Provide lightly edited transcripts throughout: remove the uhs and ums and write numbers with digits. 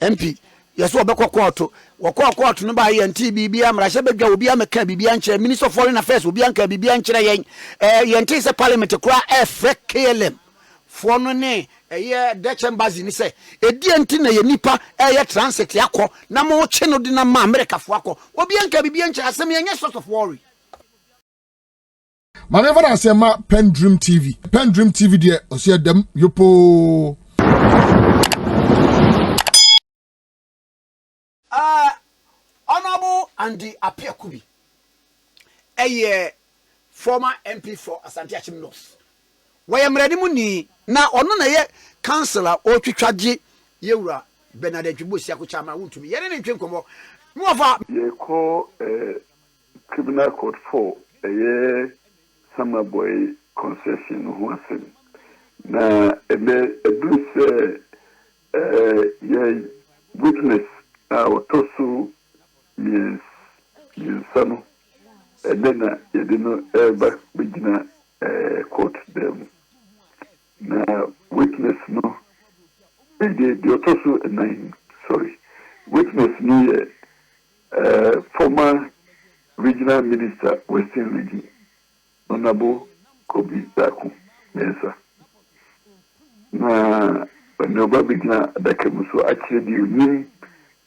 MP yes obekọ court wokọ court no ba yenti bibia mrahye bedwa obi ameka bibia nkyere Minister of Foreign Affairs obi anka bibia nkyere yen yenti se parliament kura KLM for no ne Dutch embassy ni say edi enti na ye nipa transit yakọ na mo che no de na ma America fo akọ obi anka bibia nkyere asem yenye sort of worry. Manever I say ma PENDREAM TV there osia dem yopo Honorable Andy Appiah Kubi, a former MP for Asante Achim North. Why am ready money now on a councillor or Chàrges Yewura Bernadette Jubusiaku Chama Wontumi. Yen any drink more of ye call criminal court for a summer boy concession who was in. Now, a witness our Tosu means son, and then you didn't ever begin court them. Now, witness no, the Tosu nine, sorry, witness me former regional minister, Western Region, Honorable Kobi Daku Mensa. Now, when nobody begin at the Kemuso, actually, you mean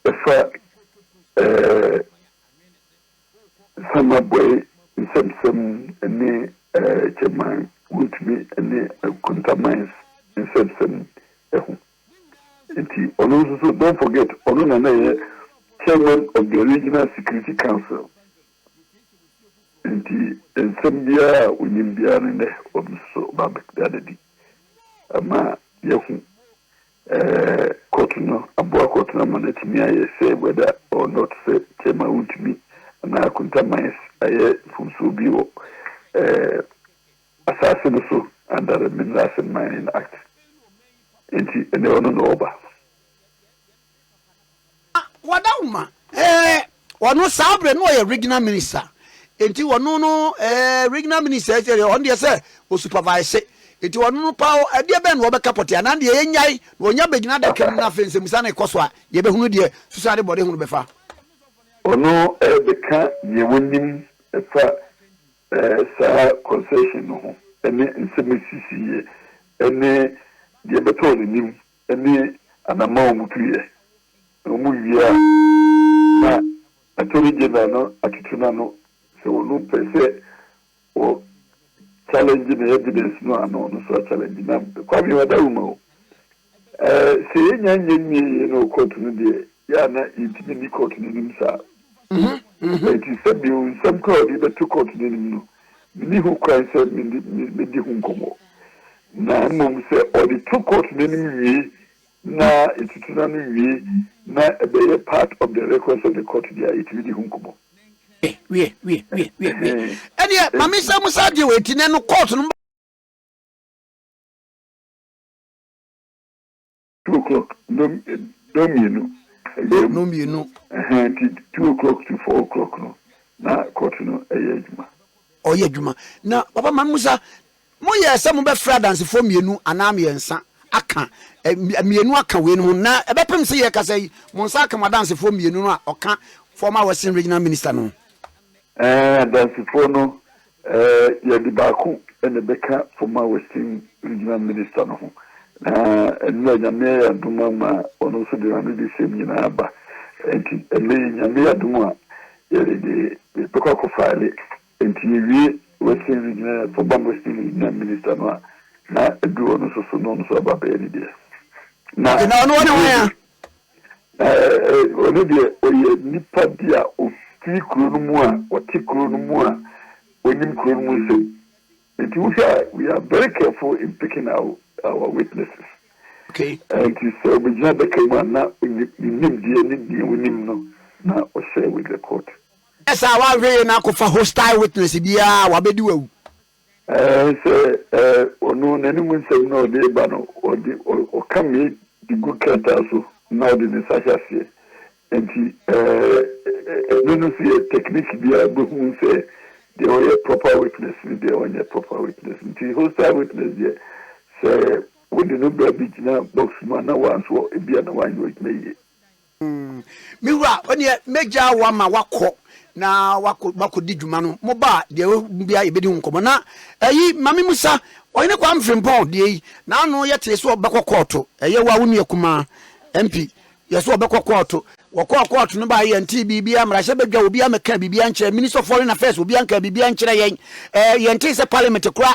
the summer boy in some and chairman Wontumi and contamines in some. And also don't forget, chairman of the Regional Security Council. And some year we in the arena of so Babak Daddy. Ama Yahu. Kotuno abua kotuno manatimi aye say whether or not say chema Wontumi na contamines aye fumso biwo assassin so under the Minerals and Mining Act enti ene ono no oba wadauma ono sabre no ye regional minister enti wono no regional minister say on dey say o supervise iti wonu pawo ade be no obeka pote ana de yenyai wonya begina da kem na fense musa na ikoso a ye be hunu de susade bode hunu befa ono beka ye wonim fa sa concession no ene nsemisisi ene de beto nim ene anama mutuye omu wia na atori jena no atutuna no so wonu pese o challenge the evidence no so challenge na kwa mi wada umo se nyanyi no court no de ya na itimi ni court no nim sa it is said you some court the two court no nim no ni hu kwa se me di hu nkomo na mum se or the two court no nim wi na itutuna no wi na be part of the records of the court there it di hu nkomo we and yeah mama say musa de weti na no court no 2 o'clock no mienu 2 o'clock to 4 o'clock no na court no eyejuma oyejuma na papa mama musa mo ye se mo be fra dance for mienu ana me yensa aka mienu aka we no na e be pem se ye ka say mo nsa aka ma dance for mienu no a oka former Western Regional Minister no that's for no ya di baku and beka former Western Regional Minister no and no nyame aduma ma ono so de na de same na aba enti nyame aduma ya de beka ko file enti wi Western Regional former Western Regional Minister no na edu ono so no so aba be de na ono ya ono de oye nipa dia o Tikronumua or Tikronumua when you Kronum we are very careful in picking out our witnesses. Okay. And so we just came on now we now or share with the court. Yes, I was now for hostile witness. Yeah, what be do? Or no, anyone say no, they ban or come me the good cat also now the DISASSOCIATES. And no see a technique be able to say they are a proper witness, they are a proper witness. Until hostile witness there say when the number be now box man once or be an one with me. Miwa onye meja wa ma wakọ na wako di dwuma no mo ba de bia ebedi nkomo na ayi mame musa oyine kwa mfrimpon de yi na no yete so obekọ koto eye wa wonu yakuma MP yeso obekọ koto wakọ koto no ba ye nti bibia mrahye bedwa obi ameka bibia nkyere Minister of Foreign Affairs obi anka bibia nkyere yen yente se parliament kura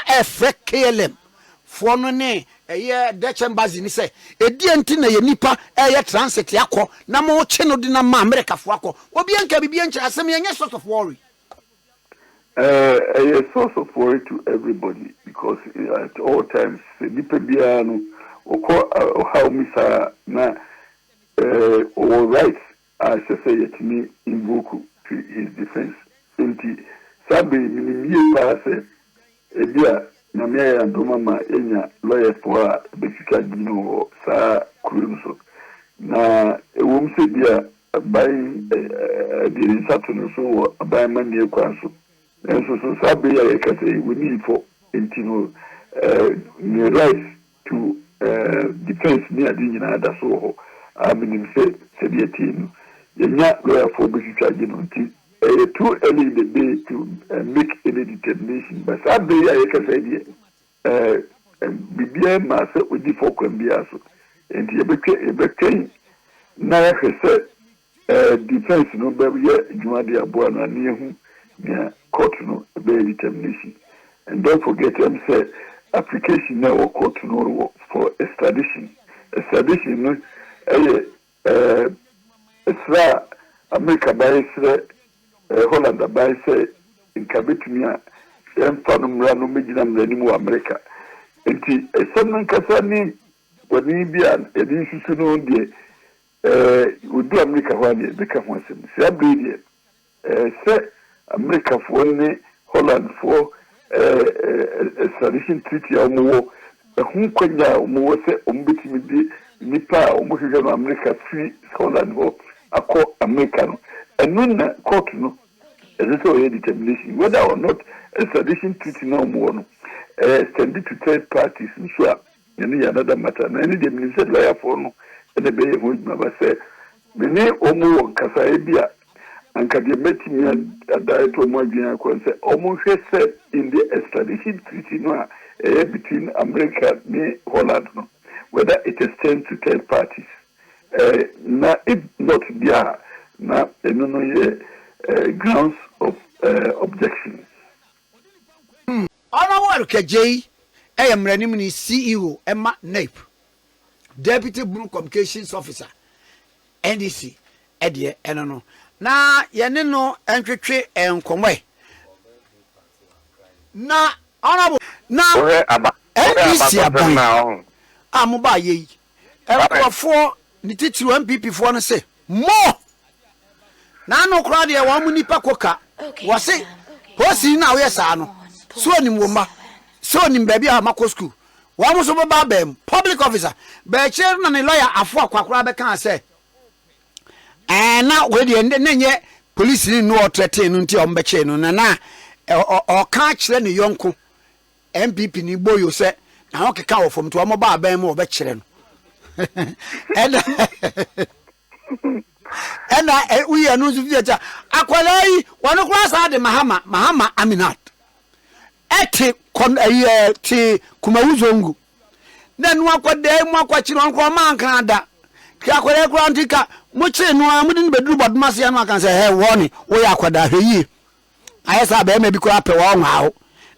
KLM fo no ne eye Dutch embassy ni say edi enti na ye nipa eye transit yakọ na mo che no di na ma America fo akọ obi anka bibia nkyere asem ye source of worry. A source of worry to everybody because at all times the nipa bia no how misa na all rights as I say it me invoke to his defense. Enti sabe minimie pa se ebia na me ya ndoma ma enya lawyer for befika dino sa kurumso na ewom se bia by the Saturn so by mani kwanso so sabe ya kase we need for intino the right to defense near the nyina so aminim se the team yenya lawyer for befika dino too early in the day to make any determination, but Saturday I can say Bibia Master with the folk and Biaso, and he became now defense no baby, Jumadia Buana near whom near court no determination. And don't forget him said application now or court no for extradition. Extradition no America by Holland by say in Cabitumia, Fanum Rano Mijam Renimu America. And a Saman Casani, when he be an edition on the would do America one the Camosim. Sabri, say America for one, Holland for a tradition treaty or more, a Hunkwanya, more say, Umbiti, Nipa, Umusham America, free Holland or a co American. And when the court no, as it's already determination, whether or not a tradition treaty no more, extended to third parties, and so any another matter. And any minister lawyer for no, and the bay who never say, the name Omo Casaibia, and Cadimeti and died to Morgan, say, almost said in the extradition treaty no, between America and Holland, no, whether it extends to third parties. Now, if not there. Now, grounds of objection. Honorable KJ, I am running CEO Emma Nape, Deputy Blue Communications Officer, NDC, Eddie Enono. Now, Yanino entry and conway. Now, honorable, now, NDC about Amuba ye. And for the teacher MPP for to say more. Na no crowd ya wa munipa koka wase posi na we sa no so ni woma so ni baby a mako school wa mo so ba bam public officer be chere na ni lawyer afo akwakora be kan say na we de nenye police ni no threaten no nti o mbe che no na o kan kire ni yonko MPP ni boyo say na o keka wo fom to o mo ba bam mo be chere no and we are no future. Akwalai, one of us had the Mahama Aminat. Eti ti Kumauzongu. Then wakwa de mwakwa chironko man Canada. Kakwale Grantica, much no wouldn't be do but Masian can say, hey, warning, we are quada he. I saw baby because up a long how.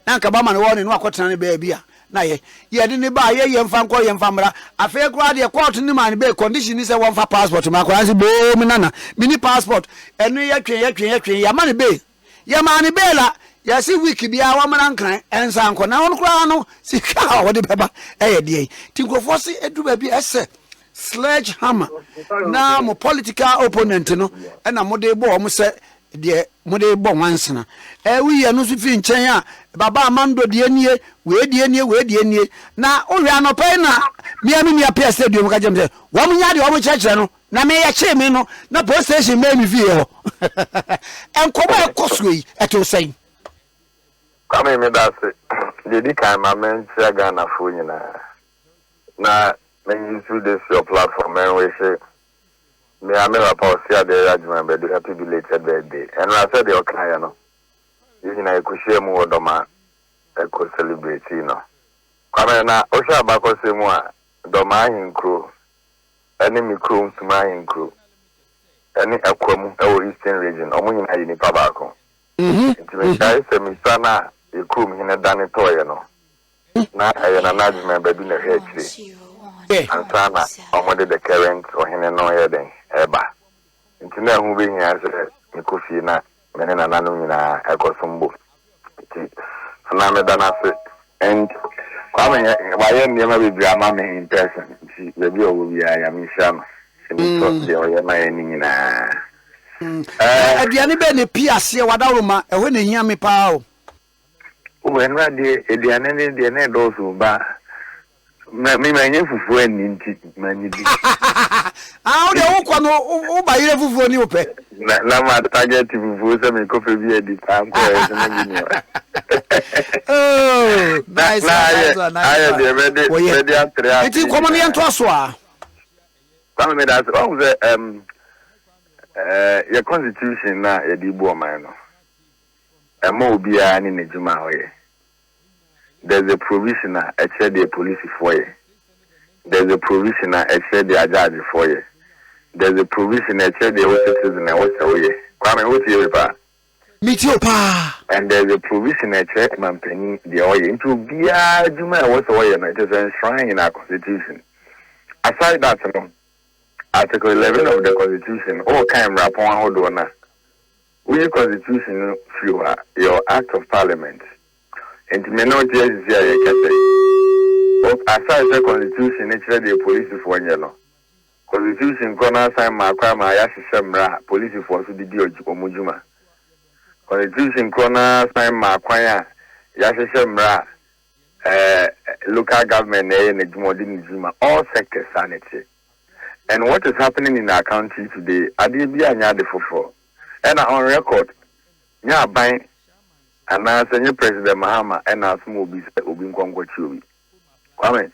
Nankabaman warning Wakwatani baby. Na ye didn't buy ye fanko yem famra a fair crowd your court in man be condition is a one for passport ma kwanzi bo minana mini passport enu ya money be ya mani bela ya si wiki bia wa man kan ensa anko na won kra no sika wo de beba die tinkofo si edu ba bi ese sledgehammer na mo political opponent no na mo de bo mo se de mo de bo wansena we ye no so fi nchen a baba amando de nie we de nie na ohwe anopai na miami mi apia stadium ka jemse wo mo nya de wo mo chechre no na me ya che me no na police station me mi vie ho enkoba ekoso yi eto sei kama me da se de di kan ma men tia Ghana fo nyina na when you do this your platform and we say Me a me papa see the adjustment be happy belated birthday. And I said the okay no. You know you share mu odoma e ko celebrate no. Kwame na o sha ba ko se mu a doma hinkro. Eni mikro nsuma hinkro. Eni akwamu e wo Eastern region. Omo nyina yi nipa ba ko. Nti me kai se mi sana e kum hina dane toye no. Na aye na adjustment be du na hwechire. And sana omo de current o hina no ye den eba. Nti na hu be hia se me kofi na mene na nanu nyina ekosombo. Nti na me dana se and kwame waye ndema be drama me in person. Nti be bi owo bi ya mi shama. Se so de o ye na ye nyina. Aduane be ne piase wadawroma ehwe ne hia me pa o. O we na de aduane ne de na do so ba. Me manye fufu ani nti manye bi. Ah, o de wo kwa no wo ba yire fufu ni ope. Na ma target fufu se me ko fe bi edi tam ko e se na bi ni. Oh, nice. Aye de ready atre. Enti komo ne ento aso a. Kwame me da so o ze your constitution na ye di bu o man no. E ma obi a ni nejuma hoye. There's a provision a share the police for you. There's a provision a share the judge for you. There's a provision a share the citizen and what's away. Kwame, what's your pa? Meet your pa. And there's a provision a share man penny the oil into Bia Juma what's away and it is enshrined in our constitution. Aside that, Article 11 of the constitution, all kind of rapport hold on. We constitution fewer your act of parliament. And to me not just say aside the constitution actually the police for you constitution gonna sign my crime I semra police force the dio omujuma constitution gonna sign my kwanya ya semra local government in the all sectors sanity. And what is happening in our country today adibia nya de fofo and on record nya ban and now, Senior President Mahama and our small business will be Kwame.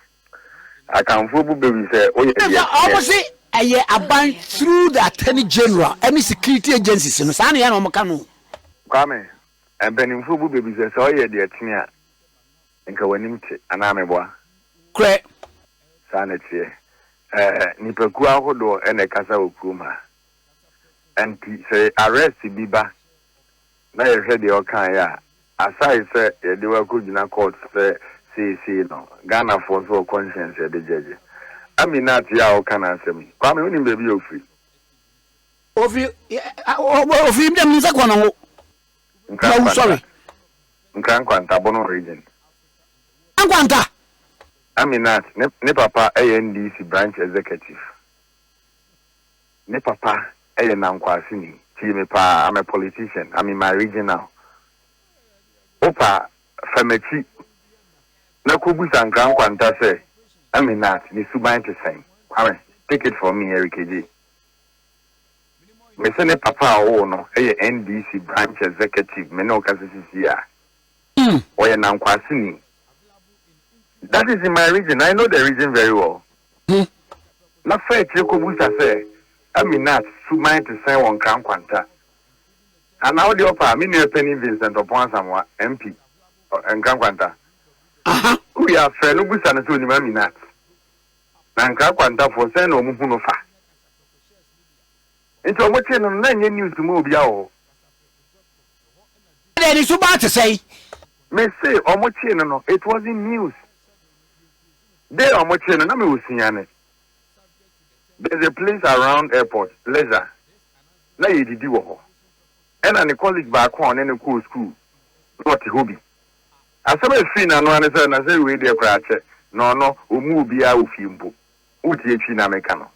I can fool baby say, oh, yeah, obviously, a ban through the Attorney General, any security agencies in Sani and Omakano. Kwame, and Benin Fubu baby says, oh, yeah, dear Tina, and Kawanimte, and Ameboa. Correct. Sanity, Nipakua Hodo and a Casa Ukuma. And say, arrest Biba. Na ye hwe de okan aside say ye de wa kujina court say no Ghana for so conscience ye de judge Aminat ya okan asem kwa me uni baby ofi dem nza kwa no no sorry nkwanta bono region nkwanta Aminat ne papa ANDC branch executive ne papa nankwasi ni I'm a politician. I'm in my region now. Opa, Famechi. Nakubu and Grand Quanta say, I'm in that. Ni subain to say. Take it for me, Eric G. Me sene papa o no, NDC branch executive, Meno Kasisia. Or a Nankwasini. That is in my region. I know the region very well. Na fair Chikubusa say. I mean not subain to say one Grand Quanta. And now the upper, me near Penny Vincent upon someone MP and Grand Quanta. We are friend of Busan to the Maminat. And Grand Quanta for Sen or Muhunofa. Into what you know, news to move yao. There is so bad to say. May say, or much it was in news. There are much in a number of Siane. There's a place around airport, leisure. Now you did you. And a college back on any cool school. Not a hobby. As I seen and one is an as a radio crash. No, Umubi out Fimbo. Uti China Mecano.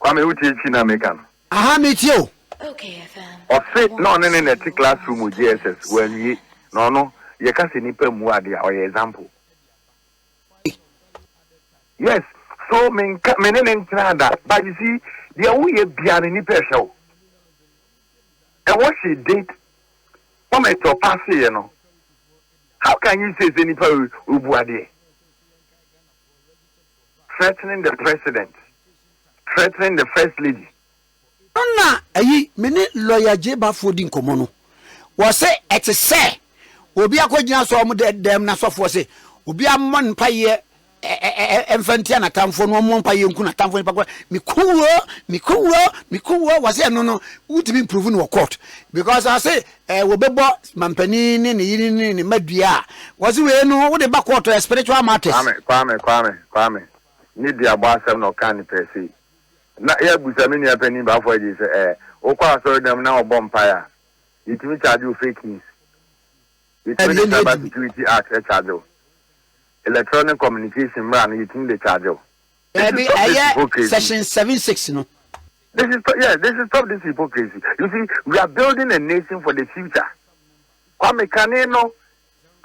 Kwame Uti China Mecano. Aha, meet you. Okay, FM. Or say, no, in a classroom with JSS when ye, no, you can't see Nipa Muadia or example. Yes, so many that, but you see, the only behind any person. And what she did, what made to pass you know. How can you say any people Ubuadi? threatening the president, threatening the first lady. Na ayi mene lawyer Jeba Fodin komono. Was say et say obi akwagina so mo dem na sofo say obi amon paye emfantia na tamfo no mo paye nku na tamfo pa mikuwo was say no utimi improve no court because I say we bebo mampani ne yiri ne madua was we no wo de ba court spiritual matters. Kwame ni dia bo asem no kan pesi na ya busamini apani ba for ji say okwa so dem na obom paye itimi charge you fake news. Itimi Cyber Security Act charge you. Electronic communication man itimi the charge you. Section 76 no. This is stop this hypocrisy. You see, we are building a nation for the future. Kwame Kaneno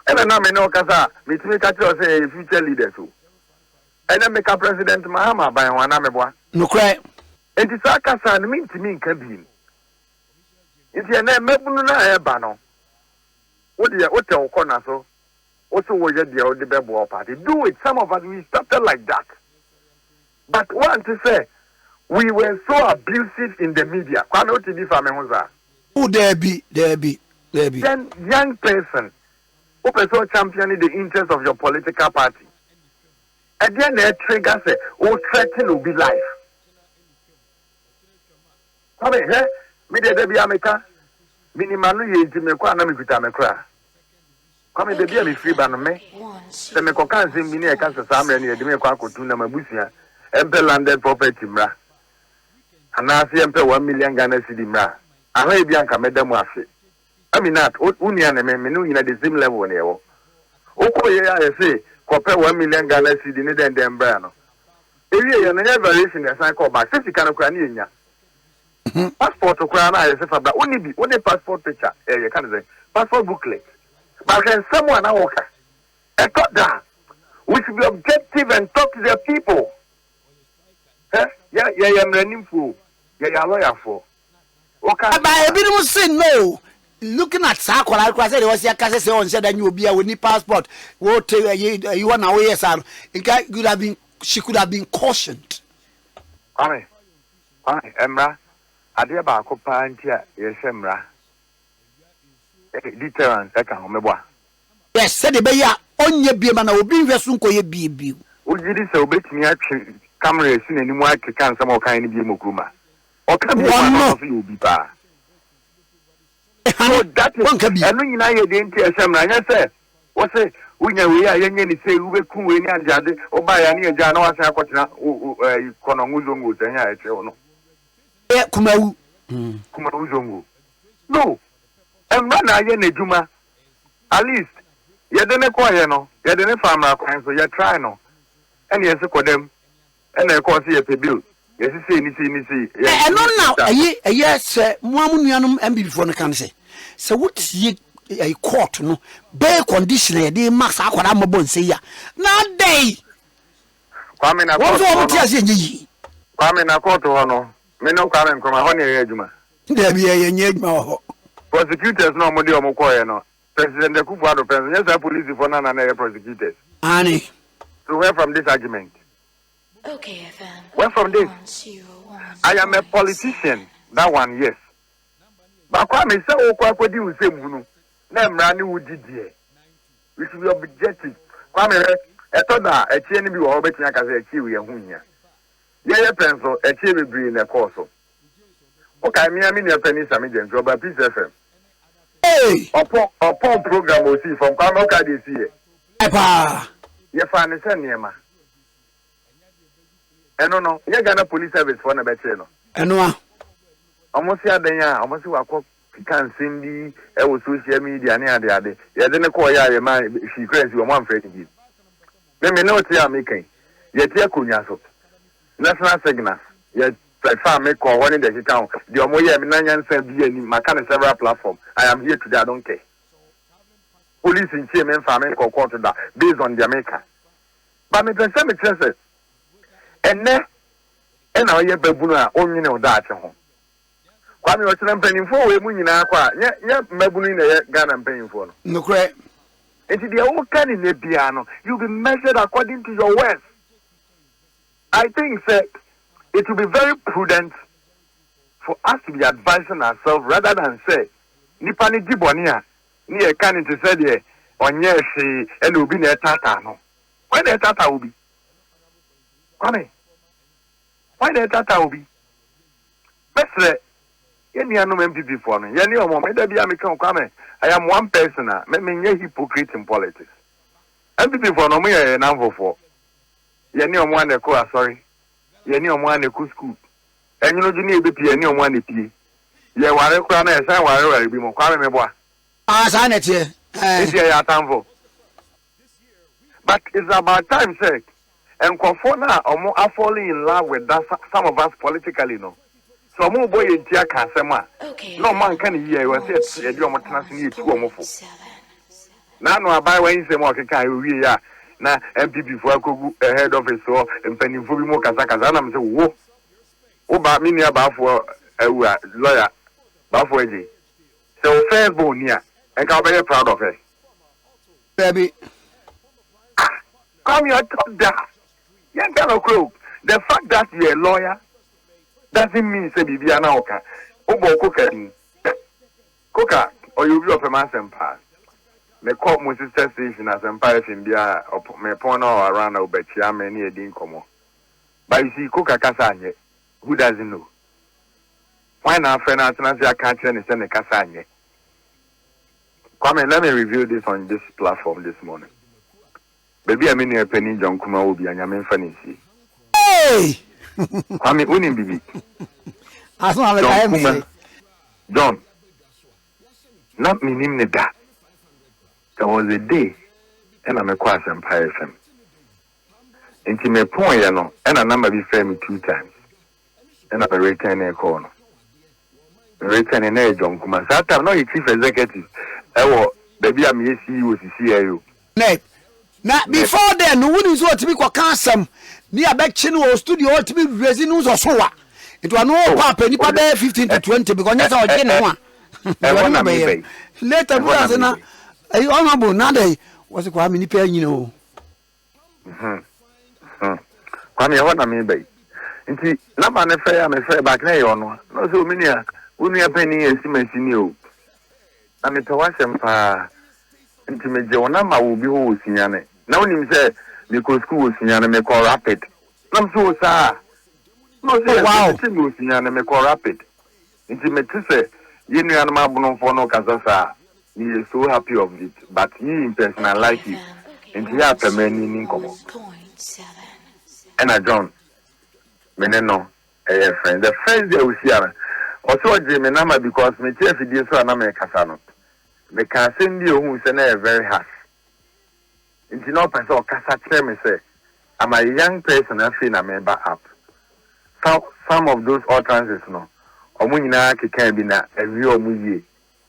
and na me no kasa mitimi ka tell say future leaders o. And then make a President Mahama by one ameboa. No cry. And this akasa no mitimi nka bi. Nti na mebunu na eba no. What tell corner so? Also, we get the old bebo party. Do it. Some of us we started like that. But one to say, we were so abusive in the media. Oh, there be. Then young person, who person championing the interest of your political party. And then they trigger say, oh, threaten will be life. Come here, me de be America. Minimanu ye intime kwa na mikuta mekra. Kwame de bia me free ba no me. Se me kokan se bi ne e kan se samre ne de me kwa kotu na mabusia. Empe landed property mra. Ana se empe 1 million Ghana cedi mra. Aha e bia nka medam afi. Aminat unia na me no ina the same level ne ewo. Okoye ya say kope 1 million Ghana cedi ne den bra no. Ewie ye na variation e san ko back. Se sika no kwa ne enya. Passport to Krana is a fabra. Only passport picture. You can say passport booklet. But then someone I walk. I thought that we should be objective and talk to the people. Yeah, I'm running for. Yeah, lawyer for. Okay. But I didn't say no. Looking at Sakola, I said, was your case on said that you will be a passport. What you want away, sir? She could have been cautioned. Amen. Emra. Adia ba ko pa ntia yesemra deterrence e kan homeboa. Yes, said the beya onye biema na obi hweso nkoye biebi ojidi se obetimi atwe camera esi nanimu akeka nsam okan ni biemo kruma o kan bi so obi pa so that is enu nyina ye de ntia yesemra nya se wo se unya we ya yenye ni se ubeku we ni anjade oba ya ni eja na wase akotena kono nguzongo tenya eche ono Kumawu zongo. No. And run again a juma. At least, you didn't call you know, you didn't farm our clients, so you're trying no. And yes, I call them, and I call see a bill. Yes, you see. And not now, yes, Mwamunianum and before the country. So what's ye a court, no? Bare condition, they max Aquamabon say ya. Not day. Come in a court to honor. Me no come from a honey ejuma. There be a nyegma. Prosecutors no modi omokoye no. President Kufuor president yes police for na prosecutors. Annie. So where from this argument? Okay, FM. Where from this? I am a politician. That one, yes. But kwame say o kwa kwadi usem na mra ni wudi die. We should be objective. Kwame etoda echi ni bi wo betia ka say echi we hunya. Yeah, pencil, a chill be in a course. Okay, me, a penny, some agents, Robert Peace FM. Hey! Upon program will see from Kamoka this year. Appiah! You find a son near ma. And no, you're gonna police service for a better. And no, almost the other year, almost you are called Pican Cindy, social media near the other. You didn't call your man, she crazy one friend. Let me know what you are making. Yet, you're Kunyaso. National signals. Yes, platform make call one in the town. The Omoya Minanian said be in my kind of several platform. I am here today, I don't care. Police in chairman farming call to that based on the America. But me person says and then and now you babuna only know that home. Kwame was paying for we munina kwa nya mabunu na Ghana paying for. No correct. And the old can in the piano, you be measured according to your worth. I think that it will be very prudent for us to be advising ourselves rather than say, nipa ni dibonia, ni e kan to say de onye hwe e na obi na etata no. Why na etata obi? Kwame. Why na etata obi? Mesre, ye ni anu MPP for no. Ye ni omo me da bia me kan Kwame. I am one person me nye hypocrite in politics. MPP for no me ye na for. Ye ni omo an ko sorry. Ye ni omo an ko school. Enyu no juni ebe pie ni omo an pie. Ye ware kura na esan ware bi mo Kwame me boa. Ah, sa na tie. Ya tamfo. But it's about time, sir. And Kofona, omo are falling in love with that, some of us politically, no. So, more boy in Tia Casema. No man can hear you and say, you're not translating to homophobe. Now, no, I buy when you say more, we are now MPP for a head office or and penny for more Kazakazanam. So, whoa, about me near Bafo, a lawyer, Bafo. So, fair bone here, and I'm very proud of her. Baby. Come here, talk that. Young girl, crow. The fact that you're a lawyer doesn't mean say Bibiana Oka. Obo cooking. Coca, or you be up a mass empire. Me call my sister station as empire in Bia or me pawn or around or betcha many a dinkomo. But you see, Coca Casanye, who doesn't know? Why not, friend? I can't send a Casanye. Come and let me review this on this platform this morning. Baby, I mean, a penny John Kuma will be a yamin funny. Hey! I mean, winning baby. As long as I am saying. John, not me name that. There was a day, and I'm a class empire FM. Into my point, you know, and a number be fair me 2 times. And I'm a return a corner. Returning a John Kuma. That time, no, chief executive. Baby, I'm a CEO, CIO. Nay. Now, before then, no one is what to be quansome. Near back chin or studio to be resinous or so. It was no papa, ni papa 15 to 20 because that's our general one. Later, a honorable Nade was a Kwame Pen, you know. Kwame, what I mean, babe. And see, not an affair, I'm afraid back there on one. No, so many only a penny and see my senior. I'm a Tawasham. Into me, Jonama will be who is in Yane. Now, him say, because school is in Yane, make all rapid. I'm so sad. No, wow, was in Yane, make all rapid. Into me to say, you know, I'm not for no Kazasa. He is so happy of it, but he in person, I like it. And he has a man in income. And I John, Meneno, a friend, the friends they will share. Also, Jimmy Nama, because me chef is so an American. Me can send you who is very harsh. It's not person or casa me say, I'm a young person I feel a member up. Some of those utterances no. Omunina can be na a real movie.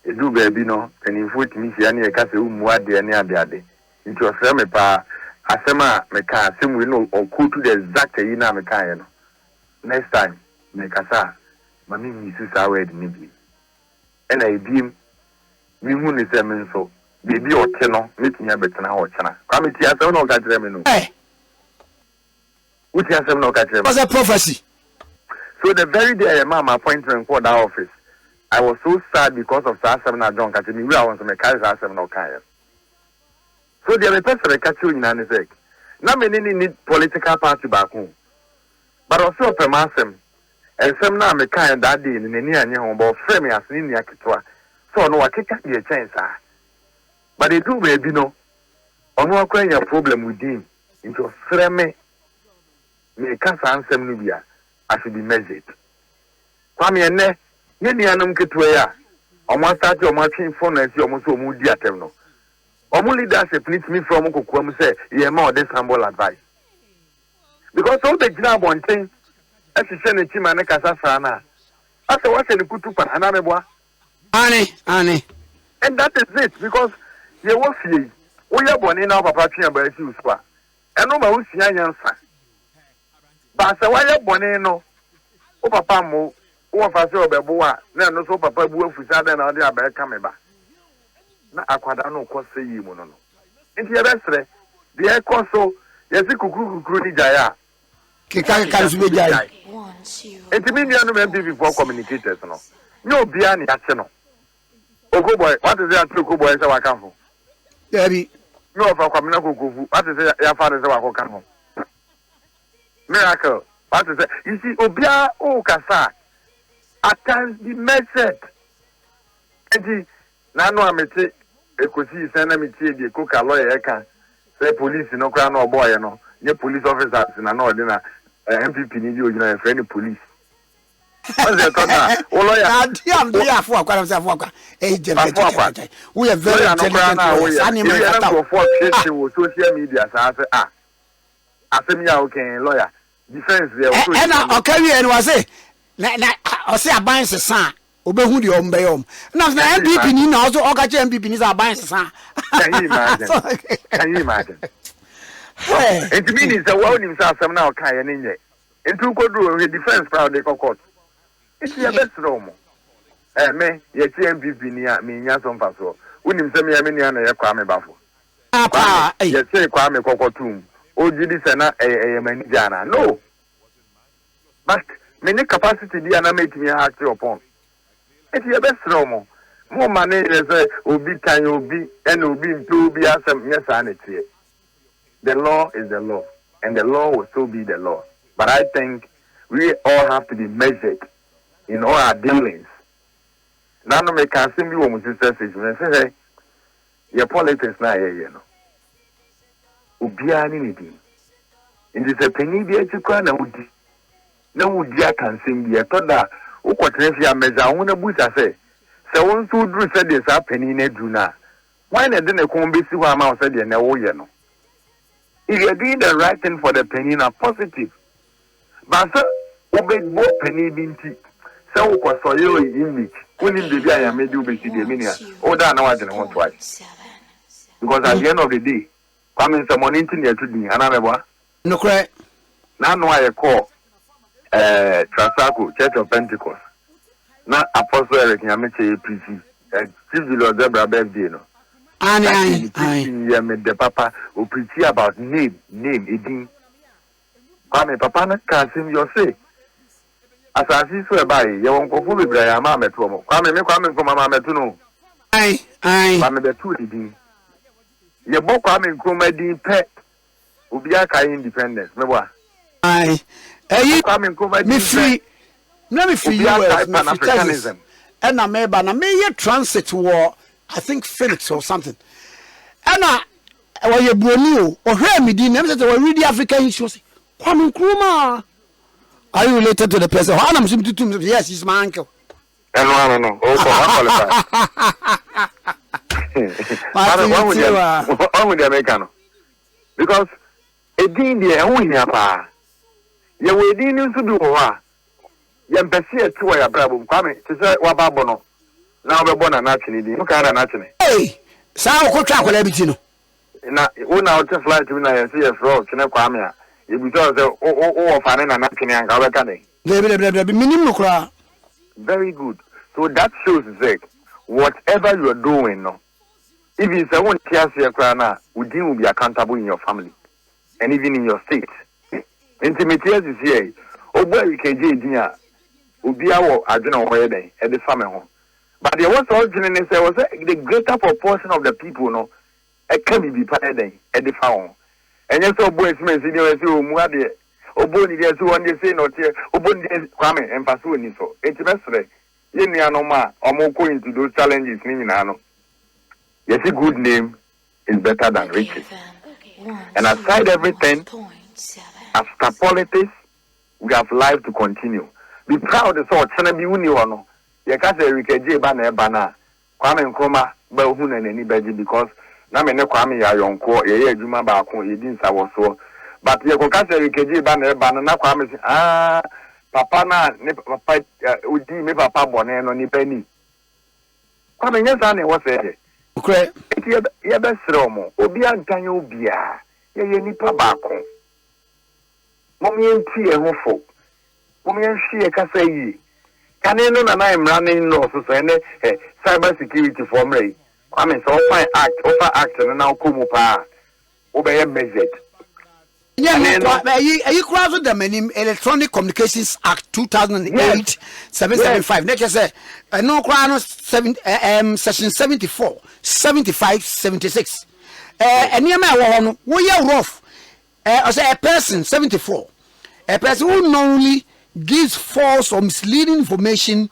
A do baby no, and if we miss any a case what the any other. Into a semi pa, a sema me can sim we know or cool to the exact ina me can. Next time, me casa, mammy missus our wedding maybe. And I beam. We who is a so baby or tenor, meeting a better now or chana. Come to your son or catch them. Hey, which has no catch them. was a prophecy. So the very day Mama appointment for that office, I was so sad because of Sasam John catching me. I want to make Sasam no kind. So the other person catch you in an effect. Not many need political party back home, but also per massam. And some now make kind that day in the near home, but frame as in the Akitua. So no, I can't be a chance, but they do baby no. On one kind of problem with him into frame me can't answer Nubia. I should be measured. Kwame and ne, any anum get where on one start your marching phone and see almost so moody at them. Only that's it needs me from Uncle say, yeah, more this humble advice. Because all the job one thing, as you send a chimane Casafana, after what's in the Kutupa and Anabua. Annie. And that is it, because you will see, we are born in our papa by you, square. And no one see answer. But so why are born in no? Oh, papa mo, oh, Faso Baboa, no, so papa will for Saturday or the other coming back. Na Aquadano cost say you, Mono. Into your best, the air consul, yes, a cuckoo, Jaya. Kika Sube Jai. It's media no MPP for communicators. No, Biani Acheno. Oko boy, what is that? Oko boy, so I come home. Debbie. No, for Communaco, what is it? Your father's a come home. Miracle. What is it? You see, Obia, oh, Kasa. At times, the message. And Nano Amete, a cosi, send me the cook a lawyer, can say police, no crown or boy, no, your police officers in an order, MPP need you for any police. What's that? Oh, lawyer, we are very intelligent. Social media, I say, I say, me, okay, lawyer, defense there. And I'll carry and was it. I'll say, I buy a son. Obehu di ombeom. Na MPP ni na also okache MPP ni za ban sesa. Can you imagine? Can you imagine? It means the world himself some now kai any nye. Into go do defense proud they court. It's your best room. Me ye MPP ni me nya some paso. Unim se me ya me ni na ye kwa me bafo. Apa ye say kwa me kokotum. Ojidi se na manager na. No. But many capacity di na make me act upon. It's your best room. More money is Obi can Obi and Obi to be as yes sanity. The law is the law, and the law will still be the law. But I think we all have to be measured in all our dealings. Now, no, make us simply one sister say, your politics now, you know. Ubiani nidi. In this opinion, be a chukwa na udi. Na udi a can sing be a toda. Ukotrefi ameza wona buta say won so duru say dey sa pani na du na why na dey na kon besi ho ama say dey na wo ye no if you doing the right thing for the penny na positive but so obegbo penny binti say ukosoyo image kuni baby aya medi obesi dey minia o da na wa dey ho twice because at the end of the day coming someone into there to din anamebo no correct na no I call Trasaco, Church of Pentecost. Now, Apostle Eric Yameche APC, Chief Lord Debra birthday, no. Aye. The Papa will preach about name, eating. Kwame, Papa, can't seem your say. As I see so by, you won't go fully by a mamma to him. Kwame, me coming from a mamma to know. Aye. Kwame, the two eating. Your book coming from a deep pet. Ubiaka independence, me what? Aye. Me free. Let me free US. Pan-Africanism. And I may transit war. I think Phoenix or something. And I you Brunio or hear me din them say read African issues. Kwame Nkrumah. Are you related to the person? I'm to yes, he's my uncle. No. Oh, qualified. With the American. Because a din there only apa. Ye we din nso bi wo ha. Ye mpese ati wo ya brabo Kwame te se wa babo no. Na obebo na nachini din. Muka na nachini. Hey, sa okotwa akola biti no. Na una o te flight mi na ye se ye fro kene Kwame a. Ye bi so se o fa na nachini an ka we ka den. Be minim no kra. Very good. So that shows that whatever you are doing no. If you say one kiasi ya kra na, udin will be accountable in your family and even in your state. Intimate is here. Obo we can dia obi awo adwena ho ye den e de fa me ho. But there was also the greater proportion of the people no e can be pa den e de fa ho. Enye so obo esime si dey say omu ade obo ni dey say one dey say no tie obo ni dey Kwame empaso ni so. Enti mesre ye nua no ma omo go into those challenges ni nyina no. Yes, a good name is better than riches. And aside everything, after politics, we have life to continue. Be proud of sort of be uni or no. You can't say we can do banana. Kwame Nkrumah, but who and anybody because now me ne Kwame ya yonko ye juma ba ko ye din sa wo so. But you can't say we can do banana Kwame papa na ne papa udi me papa bone no ni pani. Kwame nyesa na wo say okay. Ye be sromo obi antanyo obia ye nipa ba ko. Mommy enti ehofo. Mommy enhie kasa yi. Kane no na na running no so cyber security for me. Kwame so fine offer act no na komu pa. Obeye measured. you cross the many Electronic Communications Act 2008 775. Let's just say no crown section 74 75 76. And near my one we are rough as a person 74, a person who knowingly gives false or misleading information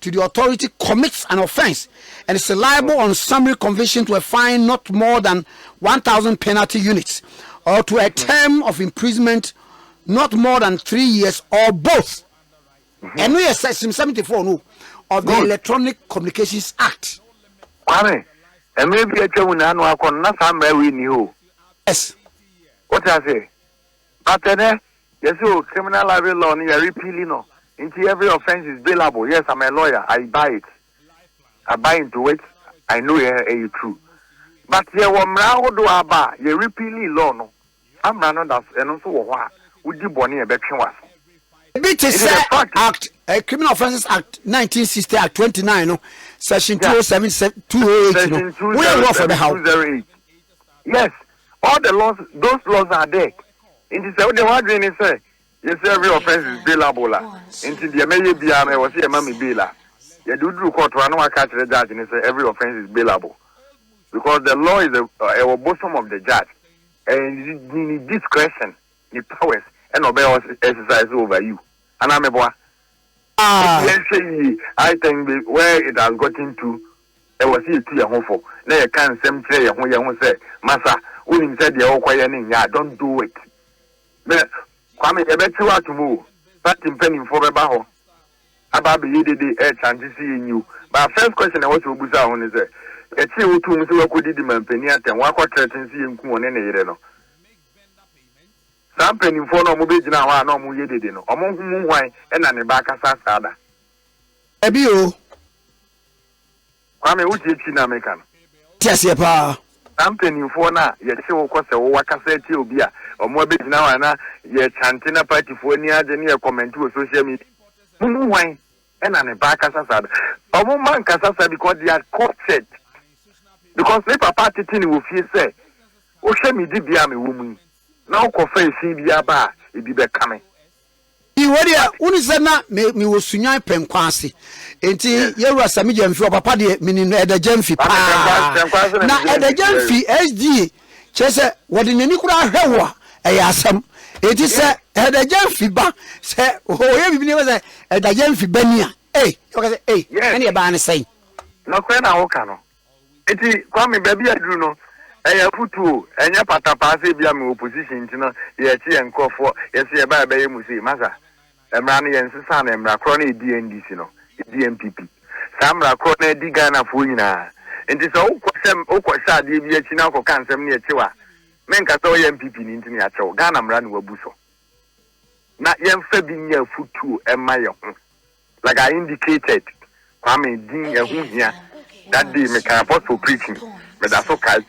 to the authority commits an offense and is liable on summary conviction to a fine not more than 1,000 penalty units or to a term of imprisonment not more than 3 years or both. And we are section 74 no, of the Electronic Communications Act. Kwame, and maybe a chairman and I can not have very new. Yes. What I say? But then, yes, criminal liability law, you're repealing no. Into every offense is bailable. Yes, I'm a lawyer. I buy it. I buy into it. I know it's true. But you want do about you repealing law no. I'm running that and also what would you born a better was. Act, Criminal Offences Act 1960 Act 29 no, section 207 208 no. We are law for the house. Yes, all the laws, those laws are there. In the what they want to say. Yes, every offense is bailable. Into the may was a mammy baila. You do court to another catch the judge and say every offense is bailable. Because the law is a bosom of the judge. And you need discretion, the powers, and obey exercise over you. And I'm a boy. I think where it has gotten to, I was here to your home for. Now you can't say, you say, Massa, when said you're quiet, don't do it. But Kwame, I bet you are to move. But in penny for a baho. About the edge and to seeing you. But first question I want to boost out is a chill to Mr. Kodidim and Penny and walk out and see him on any reno. Some penny for no mobile now are no more yedino. Among whom wine and an Ibaka Sasada. Ebio Kwame, which is Chinamakan. Yes, pa. Some penny for now, yet she will cost a waka set you beer. Or more big now and yet chanting a party for any other comment to a social media. Wine and an Ibaka Sasada. A woman Casasa because they are court set. Because the papa thing will feel say, oh, show me the Biami woman. Now, coffee, see the bar, it be coming. You were there, Unisana, me was Sunya Penquasi. Until you were some medium for papa, meaning at the Gemfi. Now, at the Gemfi, SG, Chesa, what in any crowd, I ask him. It is at the Gemfi bar, say, oh, everybody was at the Gemfi Benia. Hey, any banner say. No, Okano. It is coming, baby, I do know. I put two, and your patapasi be a opposition, you know, yet and call for, yes, a baby, Musi, Massa, and Rani and Susan and Racroni DND, you know, DMPP. Some Racroni Digana Fuina. And this all sad, the Chinako cancer near Chiwa. Men Cato MPP into me at all, Ganam Ran Wabuso. Not young Fabian your foot too, and my own. Like I indicated, Kwame Ding a Hunia, that day make an apostle preaching, but that's okay.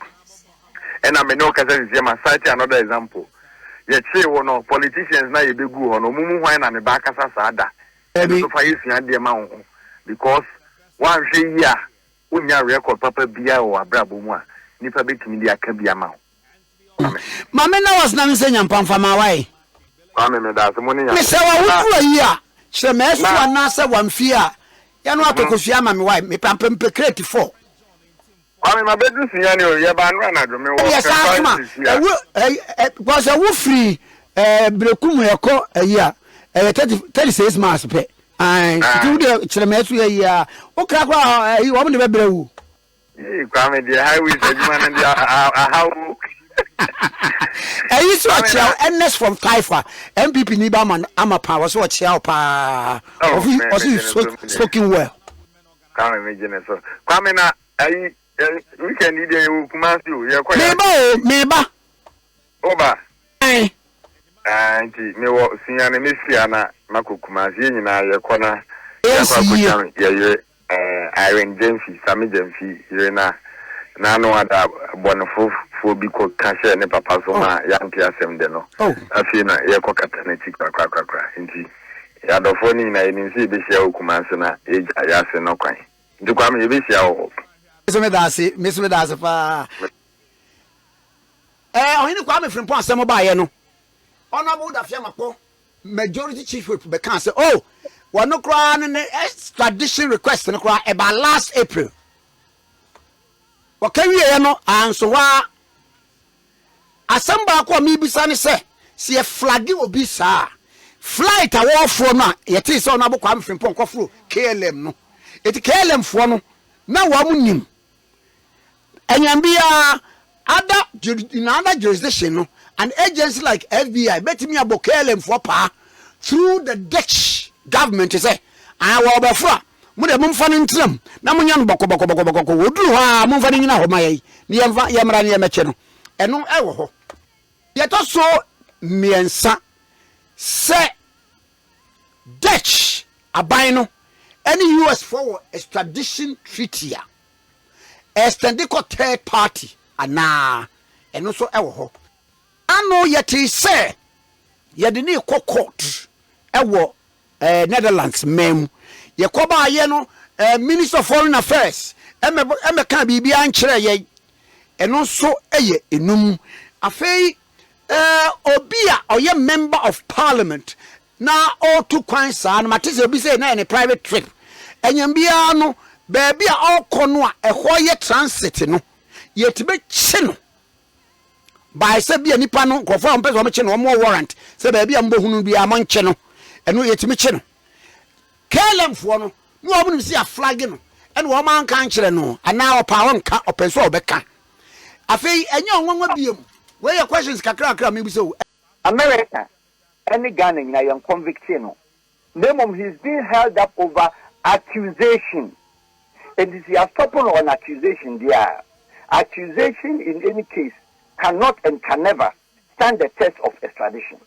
And I may know because I cite another example. Yet, no politicians now you be good on Mumu wine and the back as a sada. The amount because one year, when you record Papa Bia or Brabuma, Nipa bit media can be amount. Mamma was not saying Pam for my way. That's the money. Miss Sarah, she mess one answer one fear. You know what to Kusia, my wife, me pam creative for. I'm my business in January, yes, was a woo free, Brekum, a year, 36 miles pay. And to the Chilemetri a year. Okay, you want to be blue. You come in the highway, and how. I used to watch our endless from Kaifa, MPP Nibaman, Amapa was what Chalpa. Spoken well. Come imagine so. Come in, we can need you come out you. Meba. Oba. Auntie, me was seeing a Missiana, Makukumas, in our corner. Yes, Iron Gemfi, Sammy Gemfi, Irena, Nano ada Bonafo, Fobico, Cassia, and Papa Soma, young Piasem Deno. Oh, I feel na Yako Cataneti, Cracker, indeed. Yadofoni, I didn't see the show Kumasana, age Ayasen no kind. Do come you be show. Miss Medasa, I only come from Ponsamo by no. Honorable Dafiamako, majority chief whip be can say, oh, we no cry an extradition request no cry about last April. What can we no answer wa asamba ko mi bisa ne say see a flag obi sa flight a war for no yet is Honorable Kwame Frimpong kofro KLM no it KLM for no na wa munim enyambia in other jurisdiction no an agency like FBI bet me about KLM for pa through the Dutch government say I will be fra mude mumfa ntram na munya boko woduru ha mumfa nyina ho mayi ni yamra ne yemeche no eno ewo ho yeto so miensa se Dutch aban no any US for extradition treaty extend ko third party ana eno so ewo ho ano yeti se yede ni court ewo Netherlands mem yekoba ye no Minister of Foreign Affairs eme kan bibia nkyere ye eno so eye enum afei obia oye member of parliament na all two kwan sa na matese obi say na any private trip enyambia no baby a okono a ehọ ye transit no yetibe chi no by say bia nipa no nkofo am pese o chi no mo warrant say baby am bohunu bia mo nche no eno yetime chi no KLM fo no no omu si a flag no eno o man kan kire no ana opa won ka openso obeka afei enye onwanwa biem we your questions kakra me bi so America any Ghana na young conviction no name of he's being held up over accusation and this is a stopper on accusation there accusation in any case cannot and can never stand the test of extradition.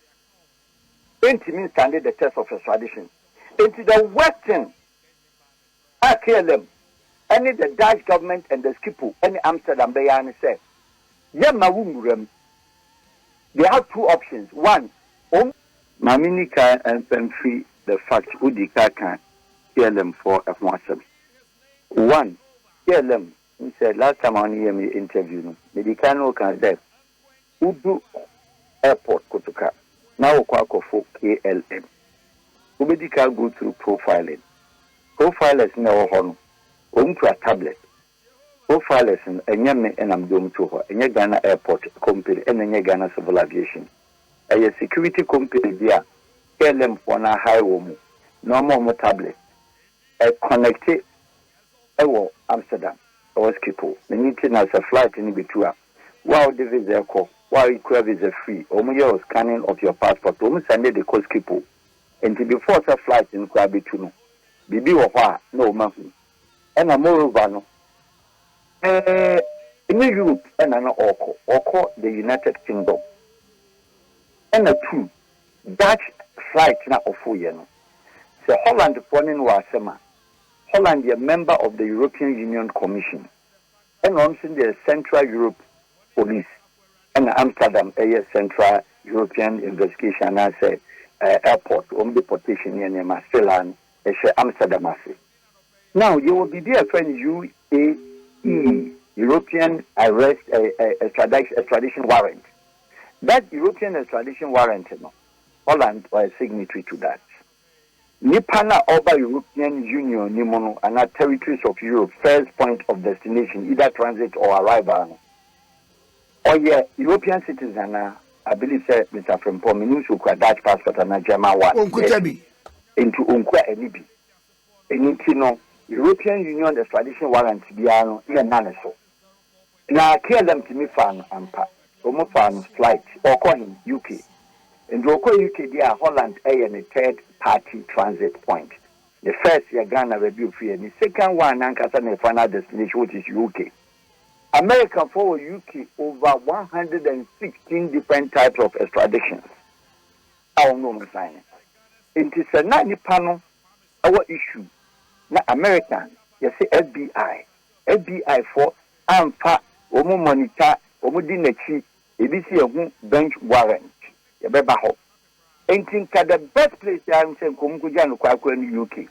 It means standing the test of extradition. Into the Western KLM, any the Dutch government and the Skipo, any Amsterdam Bayani said, they have two options. One, Maminika and free the fact Udika can KLM for F1. One, KLM. He said last time on hear me interview, Medicano can say, Udu Airport Kotuka, now Kwako for KLM. Ubedika go through profiling. Profilers now on to a tablet. Profilers and Yame and I'm going to her, and Ghana Airport company and Ghana Civil Aviation. A security company there, KLM on a high woman, no more tablet. I connected Amsterdam. Or Skipo. The meeting as a flight in between. While the visa call, while you have visa free, or scanning of your passport, almost send the call Skipo. And before the flight in Krabituno, Bibi or no man. And a moreover, no. In Europe, and an Oko, the United Kingdom. And a two Dutch flight now of 4 years. So Holland for Wasema. Holland is a member of the European Union Commission, and also the Central Europe Police, and Amsterdam, a Central European Investigation as airport, deportation in Marseille, Amsterdam. Now, you will be there for UAE, European Arrest Extradition Warrant. That European Extradition Warrant, Holland was a signatory to that. Nipana over European Union, Nimono, and our territories of Europe, first point of destination, either transit or arrival. Or European citizen, I believe, Mr. Frimpong, means who Dutch passport and a German one. Into Unkwa Enibi. Enitino, European Union extradition warrant, Biano, none so. Now, kill them to me fan and fan flight, or call him UK. In Roko UK, they are Holland A and a third party transit point. The first, Ghana review free, and the second one, Nankasa and final destination, which is UK. America for UK over 116 different types of extraditions. Our normal sign. It is a not panel, our issue. Now, American, you say FBI. FBI for AMPA, Omo Monitor, Omo Dinechi, ABC bench warrant. And think the best place I'm saying, in UK.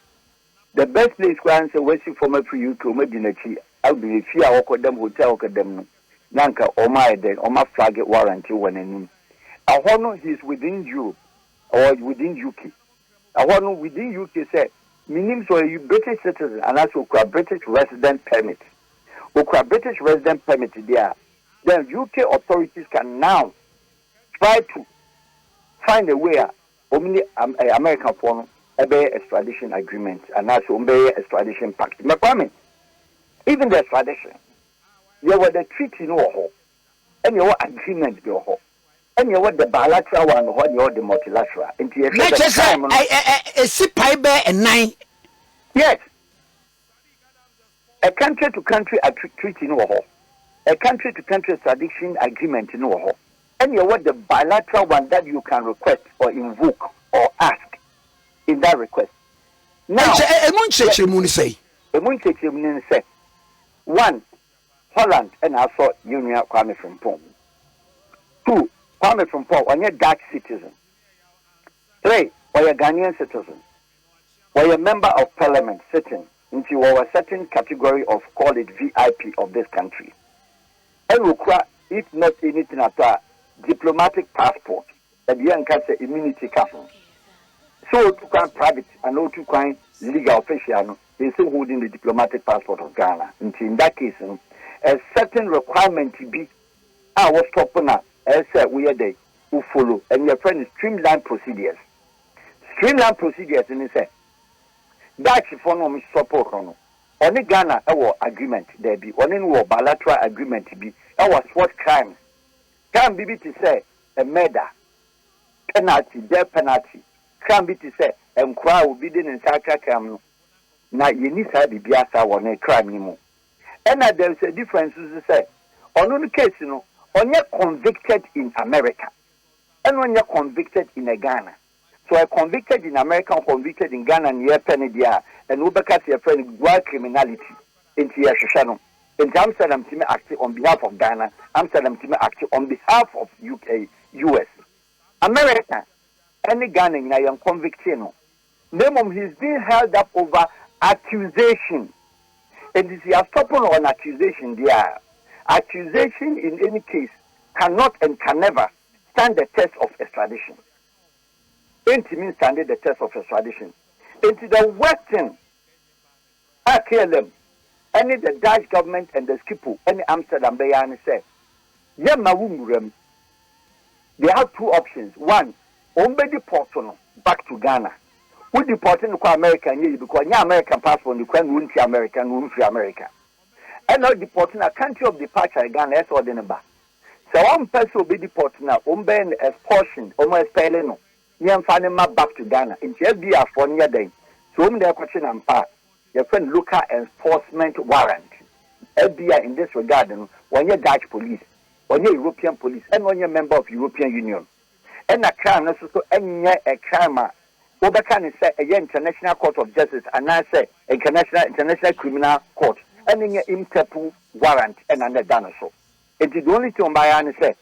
The best place where I'm saying, West former for UK, Medinachi, I'll be if you are them hotel, them, Nanka, or my then, or my flag warranty when I ahono he is within Europe or within UK. Ahono within UK say meaning so you British citizen and also British resident permit. British resident permit there. Then UK authorities can now try to find a way only American for a extradition agreement and also extradition pact. Even the extradition, you were the treaty no ho, and your agreement no ho, and you were the bilateral one or you the multilateral. And you yes, a country to country treaty no ho, a country to country extradition agreement no ho, and you were the bilateral one that you can request or invoke or ask in that request. Now, one, Holland and also Union Kwame Frimpong. 2, Kwame Frimpong, on your Dutch citizen. 3, or your Ghanaian citizen. Or your member of parliament sitting into a certain category of, call it VIP of this country. And require, if not anything at all, diplomatic passport, that you can say immunity castle. So to kind private and no to kind legal official, they still holding the diplomatic passport of Ghana. And in that case, a certain requirement to be our stopping up, as we are they who follow, and your friend is streamlined procedures. Streamlined procedures, and they say that's for no support on only Ghana our agreement there be only bilateral agreement to be our what crimes can be to say a murder penalty, death penalty. Can be to say, and cry will be in Saka now you need to be Biasa on a crime anymore. And there is a difference to say, on one case, on you're convicted in America, and when you're convicted in Ghana. So I convicted in America, convicted in Ghana, and you're Penedia, and Ubekas your friend, wild criminality into your Shano. In Amsterdam, Team acting on behalf of Ghana, Amsterdam Team acting on behalf of UK, US, America. Any Ghanaian na young conviction. Name he's being held up over accusation. And if he has stopped on accusation, there accusation in any case cannot and can never stand the test of extradition. It means standing the test of extradition. Into the Western KLM, any the Dutch government and the Skipo, any Amsterdam Bayani say, they have 2 options. 1, deport back to Ghana. We deport to America because your American passport you can run to America. And not deporting a country of departure Ghana as or the back. So one person will be deported now, expulsion, almost peleno. You find back to Ghana. In be for near day. So their question and part. Your friend local enforcement warrant. FBI in this regard, when you're Dutch police, when you're European police, and when you're a member of European Union. And a crime, also a crime. What can say a international court of justice, and I say international criminal court, and in your Interpol warrant, and under dinosaur. It is the only thing by and say,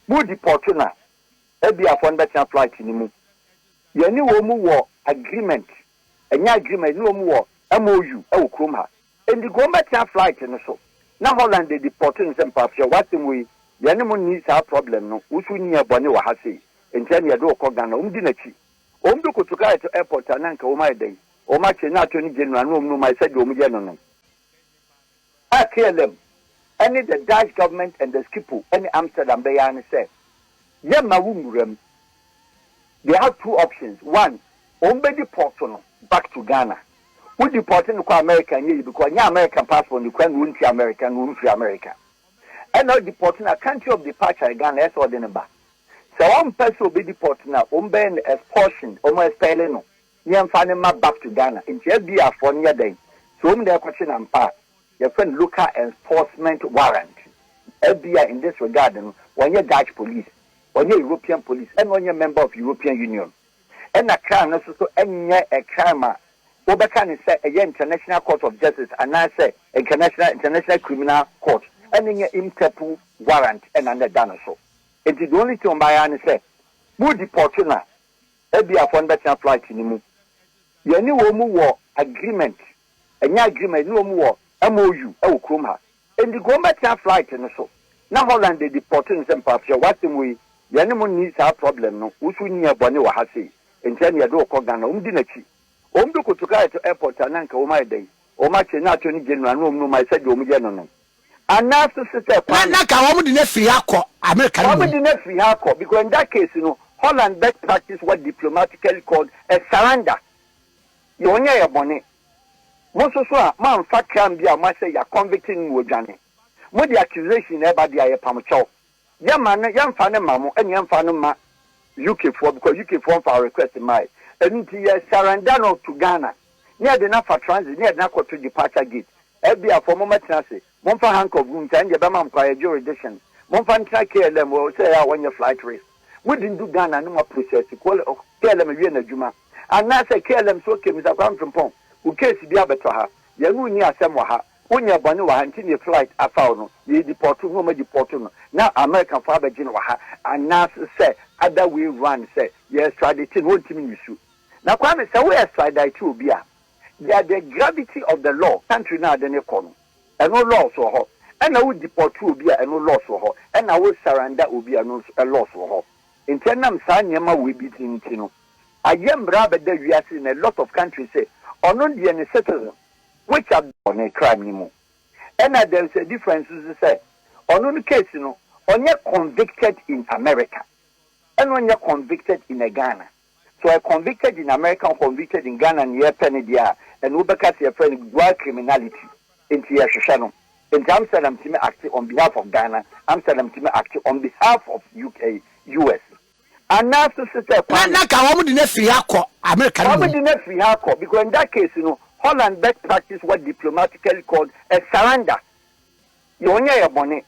more deportuna, be a fund better flight in the moon. You knew war agreement, and your agreement no more MOU, Kruma, and the go better flight in the so. Now Holland they deporting some parts, what the way the animal needs our problem, no, which we near Bonnie has say. And then you do Kogana, Dinachi. Omduku to carry to airport and anchor my day. O much not any general room, no, my said, Omiano. I kill them. Any the Dutch government and the Skipo, any Amsterdam Bayani said, Yamawum, they have 2 options. 1, deport back to Ghana. We deport to America because your American passport you can run to America. And not deporting a country of departure Ghana as or the back. So one person will be deported now, expulsion, almost peleno. You find him back to Ghana. In be for near day. So their question and part. Your friend local enforcement warrant. FBI in this regard, when you're Dutch police, when you're European police, and when you're a member of European Union. And a crime also a crime. What can you say a international court of justice, and I say international criminal court, and in your Interpol warrant and under dinosaur. It is the only thing by and say, more deportuna, be a fund better flight in the moon. You knew war agreement, and your agreement no more MOU, Kruma, and the go better flight in the so. Now Holland they deporting some parts, what the way, yɛne ni saa problem no usu ni abɔne wɔ ha sei enti ne yɛde okɔ Ghana di n'akyi do kotoka to airport ananka wo ma yɛdai wo ma che na attorney general no ma sɛ de wo yɛ no anaso sister na ka wo di na free akɔ America no wo di na free akɔ because in that case Holland best practice what diplomatically called a surrender you onye yɛbɔne mo so a man fa crime bi a ma sɛ ya convicting wo dwane mo the accusation eba dia ye pamcho ya man ya mfa ne mamo ene ya mfa no ma UK4 because UK4 for request my enti ye surrender no to Ghana near the na for transit near na to departure gate ebia for moment na say mo mfa handcuff room tan je be ma mkwa jurisdiction mo mfa ntra KLM wo say ya won your flight race we didn't do Ghana no more process call KLM wie na djuma and na say KLM so ke Mr. Kwamfempon u case bi abeto ha ye nu ni asem wa ha Unya bani wa hanti ni flight afaw no ye deport no ma deport no na American fa ba gin wa ha anas say other way run say yes tradition wontimi nisu na kwa me say we extradite obi a the gravity of the law country na de ne kono eno law so ho ena wo deport obi a eno law so ho ena wo surrender obi a no law so ho intenam sa nyema we bi tintino ayem bra be da wiase in a lot of countries say ono de ne citizen which are on a crime anymore. And there is a difference to say on case on you're convicted in America and when you're convicted in Ghana. So I convicted in America, convicted in Ghana and you're penny there and Ubaka your friend wild criminality into your channel. And I'm saying I'm acting on behalf of Ghana, I'm saying I'm acting on behalf of UK, US. And now to say America because in that case, Holland best practice what diplomatically called a surrender. You only a bonnet.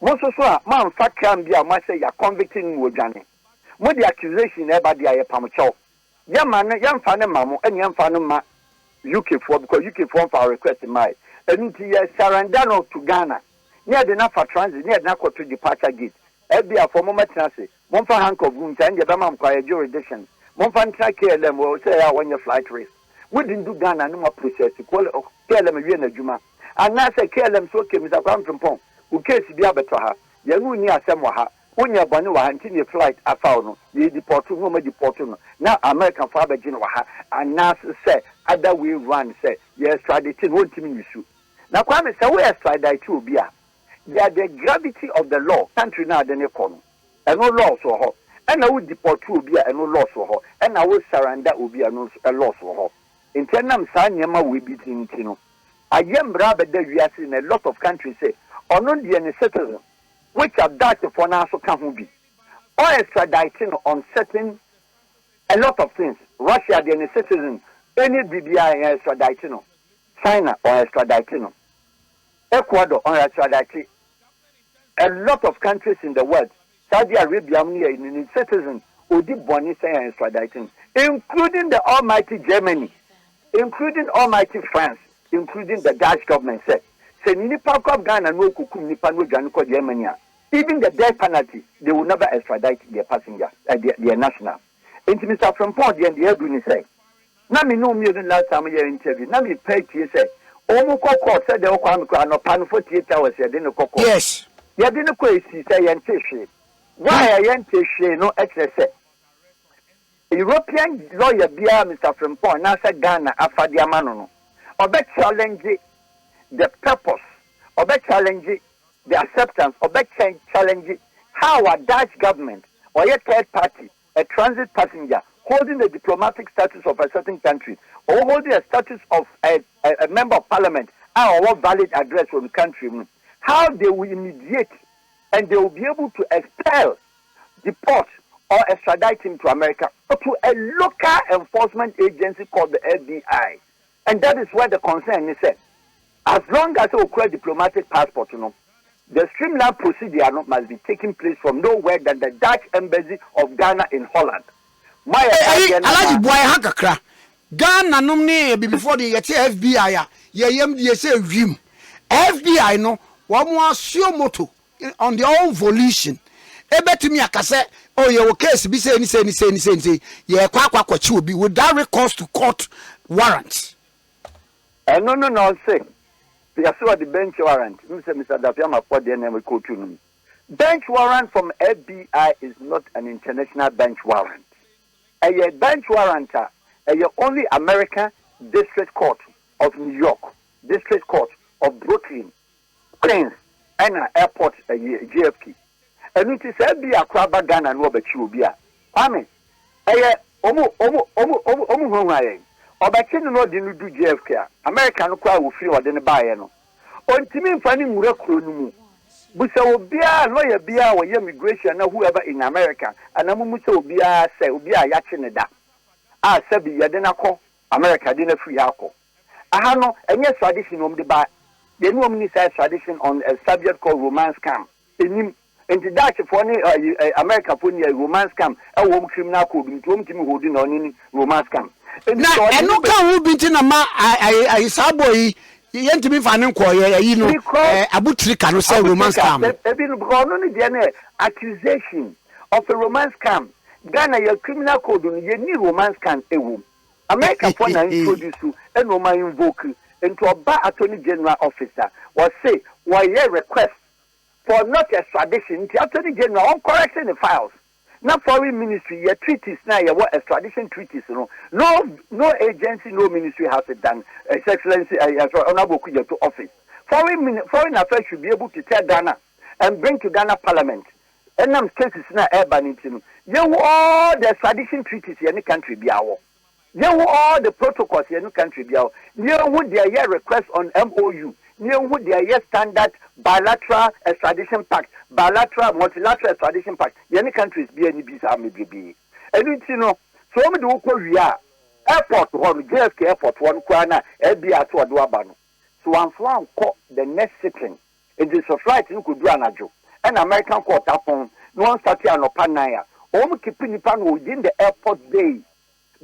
Most of all, man, fat can be a master, you're convicting Wojani. More the accusation about the Pamacho. Young man, young fan mammo, and young fan UK4 because UK4 for request in my. And surrender to Ghana. Near the Nafa transit, near Nako to departure gate. Ebia for moment, Nancy. One for handcuff room, and your Bamam quiet jurisdiction. One for KLM will say I won your flight race. We didn't do Ghana no more process to call KLM wie na djuma and na say KLM so ke Mr. Kwamfempon u case bi abeto ha ye nu ni asem wa ha onya bone wa ha ntini flight afaw no ye deport no ma deport no na American fa ba gin wa ha and na say other way run say yes tradition wontimi nisu na kwa me say we extradite obi a the gravity of the law country na de ne kono and no law so ho and na we deport obi a and no law so ho and na we surrender obi a no law so ho intenam sa nyema we bi tintino ayem bra be da wiase in a lot of countries say ono de ne citizen which are that for na so ka ho bi or extraditing on certain a lot of things Russia de ne citizen any BBI extraditing China or extraditing Ecuador or extraditing a lot of countries in the world Saudi Arabia in citizen odi boni say extraditing including the almighty Germany, including almighty France, including the Dutch government said, say nipa kwa Ghana no kukum nipa no dwan ko Germany. Even the death penalty, they will never extradite their passenger, their national. Into Mr. Frempong, the Ebony say, na me no me last time here interview, na me pay to say, Omo Koko said the Okwam no pan 48 hours, ya didn't Koko. Yes. Ya didn't quay say yantish. Why I yantish no excess? European lawyer Bia Mr. Frempong now said Ghana Afadia Manono. Obe challenge the purpose, obe challenge the acceptance, obe challenge how a Dutch government or a third party, a transit passenger holding the diplomatic status of a certain country or holding a status of a member of parliament or what valid address from the country, how they will mediate and they will be able to expel, deport, or extradite him to America or to a local enforcement agency called the FBI. And that is where the concern is said. As long as you create diplomatic passport, the streamlined procedure must be taking place from nowhere than the Dutch embassy of Ghana in Holland. Alaji boy hakakra. Ghana nomne before the FBI ye say rim. FBI no wa mo asio moto on their own volition. Ebetumi akase oh your case be say ni ye kwa chi obi without recourse to court warrant. No say. We are the bench warrant. Mr. Dafiama for the name of court. bench warrant from FBI is not an international bench warrant. A bench warrant a only American District Court of New York, District Court of Brooklyn, Queens, and airport JFK. And it is FBI crab Ghana and Robert Chubia. Amen. Omu Obakin no didn't do JFK. American crowd will feel or then buy no. On Timmy finding Muraku. Busa Obia, lawyer Bia, or immigration, or whoever in America, and Amuso Bia say Obia Yachineda. Ah, Sabi Yadenako, America didn't free alcohol. I have no any tradition on the bar. The new minister tradition on a subject called romance scam. In the Dutch for America for a romance scam, a woman criminal code, and to me holding on any romance scam. Now, and no can who been in a ma, I saw boy. Yent me fanin ko you know abutri can say romance scam accusation of a romance scam. Ghana your criminal code on ye romance scam ewu America for na introduce you and no man invoke into a bar attorney general officer or say why ye request for not extradition the attorney general on correcting the files. Not foreign ministry, your treaties now, your extradition treaties, no agency, no ministry has it done. His Excellency, Honorable Kuya to office. Foreign affairs should be able to tell Ghana and bring to Ghana Parliament. And I'm cases now urban. You all the extradition treaties in any country be our. You all the protocols in any country be our. You would their request on MOU. You would their standard bilateral extradition pact. Bilateral, multilateral extradition pact. Any countries be any visa maybe be. And you know, so many we are airport one, JFK airport one, Kwana, FBI to Aduabano. So I'm from the next sitting in the society you could do an adjo. An American court upon no one started an opanaya. Only keeping Nipan within the airport day.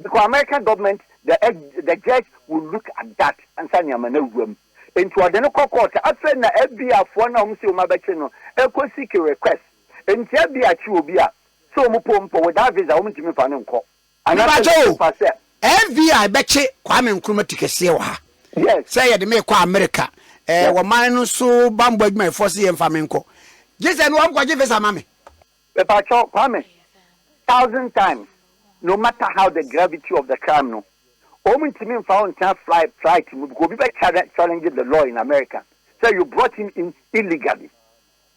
Because American government, the judge will look at that and say, I'm a room. Into a denoco court, I said, FBI for now, Monsieur Mabachino, a seek a request. And FBI Chubia, so Mupompo without visa, only to me for an uncle. And FBI betche, Kwame Nkrumah Sewa. Yes, say the make America. Wa minus so bambo my foresee and flamenco. Just and one give us a mammy. Pacho, Kwame, 1,000 times, no matter how the gravity of the crime, no. Only to me found time flight to go be challenging the law in America. So you brought him in illegally.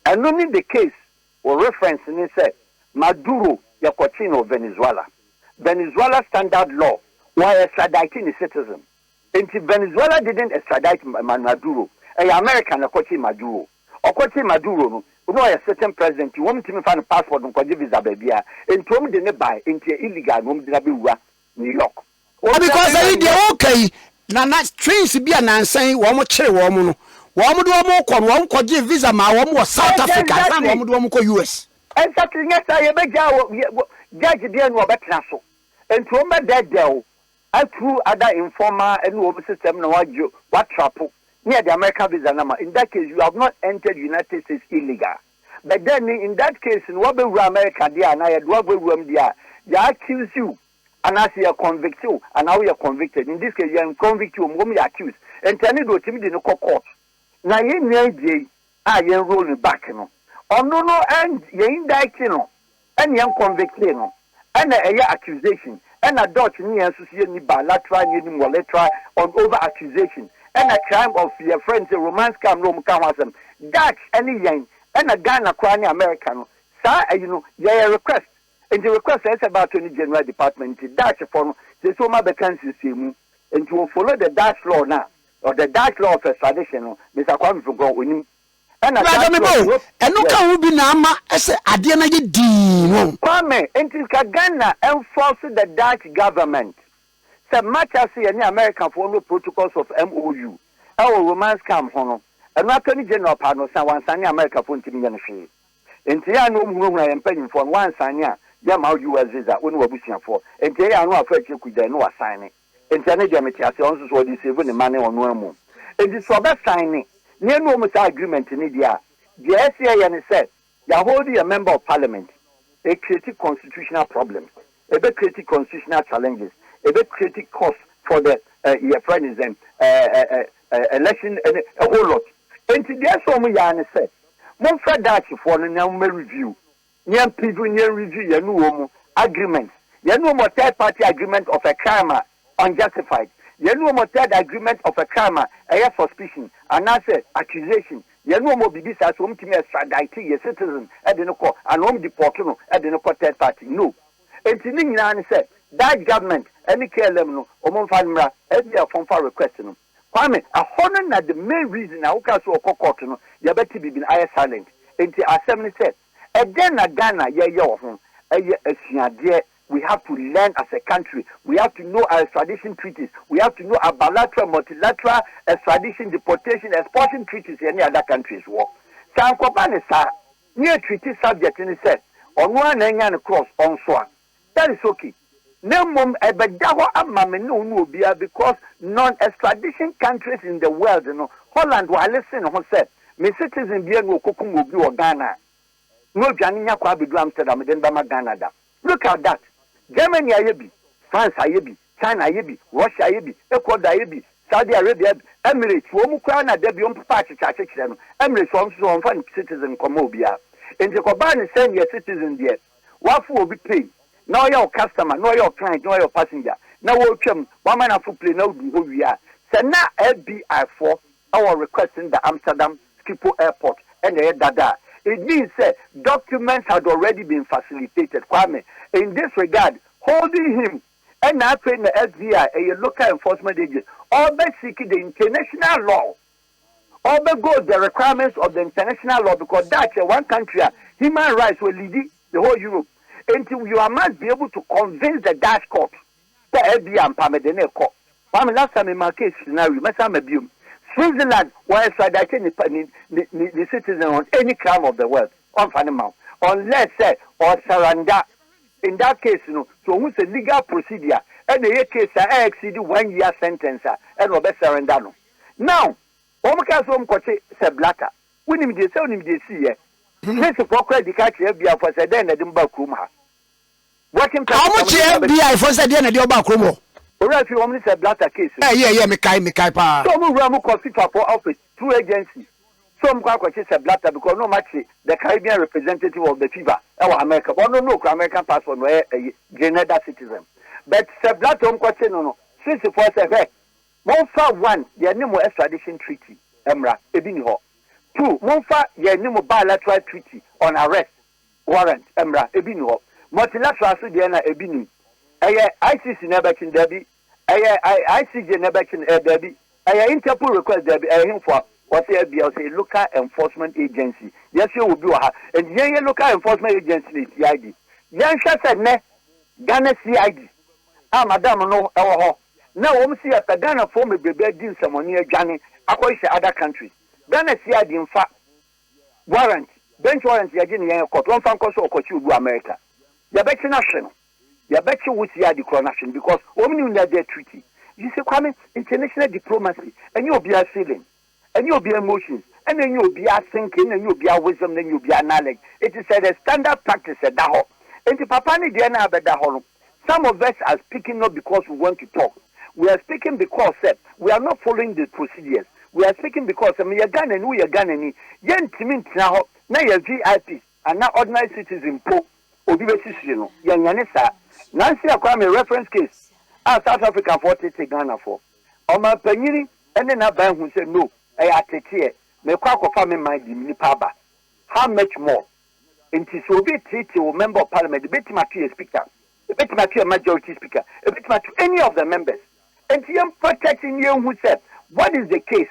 And only the case or reference and it said Maduro Yacochino Venezuela. Venezuela standard law while extraditing a citizen. And if Venezuela didn't extradite Maduro, a American Yacochi Maduro. Okochi Maduro no a certain president you want to find a passport and give visa baby and told me the nearby into illegal New York. Well, because they okay. Nana trains be an answer, one cherry woman. One would one could give visa, my one was South Africa, and one would go US. Exactly, yes, I beg Judge dear Robert Nassau. And to remember that deal, I threw other informer and over system what trouble near the American visa number. In that case, you have not entered United States illegal. But then in that case, in what America, dear, and I had what room there, they accuse you. And as you are convicted, and now you are convicted. In this case, you are convicted, you are accused. And tell me, do you court? Now, you need you rolling back, you know. Or no, and you indict, you know, and you are convicted, you know, and a accusation, and a Dutch near associated bilateral, multilateral, on over accusation, and a crime of your friends, a romance scam, no Kamasam, Dutch, any young, and a Ghana, Kwani American. Sir, you know, your request. And the request is about Attorney General Department to Dutch for the Soma vacancy and to follow the Dutch law now, or the Dutch law of extradition, Mr. Kwame for go with him. And look how we be Nama as a Diana Dean. Kwame, and Ghana enforce the Dutch government. So much as any American follow protocols of MOU, our romance camp, and Attorney General Pano, someone signing America for Timmy. And here, no, I am paying for one sign. Yama US visa when we are for. And they are not afraid you could no assign it. And Sanity also so this even the money on normal. And this for that signing, near no agreement in India. The SCA said, you are holding a member of parliament. They create constitutional problems, a bit create constitutional challenges, a bit create costs for the your friends and election and a whole lot. And today, so many said, Mon friend that for no review. Nyan people review yanu agreement. Yanu mo third party agreement of a crime unjustified. Yanu mo third agreement of a crime a suspicion and answer accusation. Yanu mo bibi sa so mtimi extradite ye citizen e de no ko and deport no e de no ko third party. No. Entini nyina ne say that government any KLM no omo fa nmra e be a form for request no. Kwame a hono na the main reason na uka so okokot no ye beti bibi na silent. Enti assembly said again na Ghana ye ho asuade. We have to learn as a country. We have to know our extradition treaties. We have to know our bilateral, multilateral extradition, deportation, expulsion treaties in any other countries. Sankopane sa near treaty subject in the set on one and cross on swan. That is okay. No mum ebedaho amame no bia because non-extradition countries in the world, Holland will listen who said, me citizen bia no kokum obi or Ghana. No janinya kwa bidu Amsterdam then Bama Ghana da. Look at that. Germany ayebi, France ayebi, China ayebi, Russia ayebi, Ecuador ayebi, Saudi Arabia, Emirates, womu kwa na debi ompa chichire no. Emirates wonso on fan citizen komo bia. Enti ko ba ni send your citizen there. Wafu obi pay. Now your customer, now your client, now your passenger. Now we twem, one man afu play now do ho wi a. Se na FBI for our requesting the Amsterdam Schiphol Airport and the dada. It means that documents had already been facilitated. Kwame, in this regard, holding him and now paying the FBI, a local enforcement agent, all by seeking the international law, all by go the requirements of the international law, because that's one country, human rights will lead the whole Europe. Until you must be able to convince the Dutch court, the FBI and Pamedene court. Last time in my case scenario, Switzerland was extraditing the citizen on any crime of the world, unless or surrender. In that case, so who's a legal procedure, and the case exceed 1 year sentence, and Robert surrender. Now, Omakasom Koche said blatter. We need to tell him this year. This is for credit catch FBI for the den at Dimba. How much FBI for the den at Dimba? Or if you want to say blatter case. Yeah, me kai pa. Some Ramu constitute for office through agencies. Some Kwakoche said blatter because no match the Caribbean representative of the FIBA, our America, but no American passport, no a Grenada citizen. But said blatter on question no. Since the first effect, Monfa one, the name extradition treaty, Emra, Ebiniho. 2, Monfa, the name bilateral treaty on arrest warrant, Emra, Ebiniho. Multilateral Sudiana Ebini. ICC never can derby. ICJ never can derby. Interpol request derby. Him for what's a local enforcement agency. Yes, you will do her. And the local enforcement agency is CID. Yansha said, ne, Ghana CID. Madam, no, now, we see at the Ghana form a baby deal someone near Johnny, across other countries. Ghana CID, in fact, warrant, bench warrant, Yajin, court, one fan course or court you America. The better national. You bet you would see the coronation because only in their treaty. You say, Kwame, international diplomacy, and you'll be a feeling, and you'll be emotions, and then you'll be a thinking, and you'll be a wisdom, then you'll be a knowledge. It is a standard practice at Daho. And the Papani Diana Abedaholo. Some of us are speaking not because we want to talk. We are speaking because we are not following the procedures. We are speaking because we are Ghanaian, we are Ghanaian. Yen Timin now, now you're VIP, and now ordinary citizens po, Obibesisino, Yanyanesa. Nancy Akwame reference case. South Africa for take Ghana for. Oma Penini, and then a bank who said no, I take here. Me kwako family mind ni paba. How much more? In this Soviet treaty or member of parliament, the bit material speaker, the bit material majority speaker, a bit material any of the members. And he am protecting you who said, what is the case?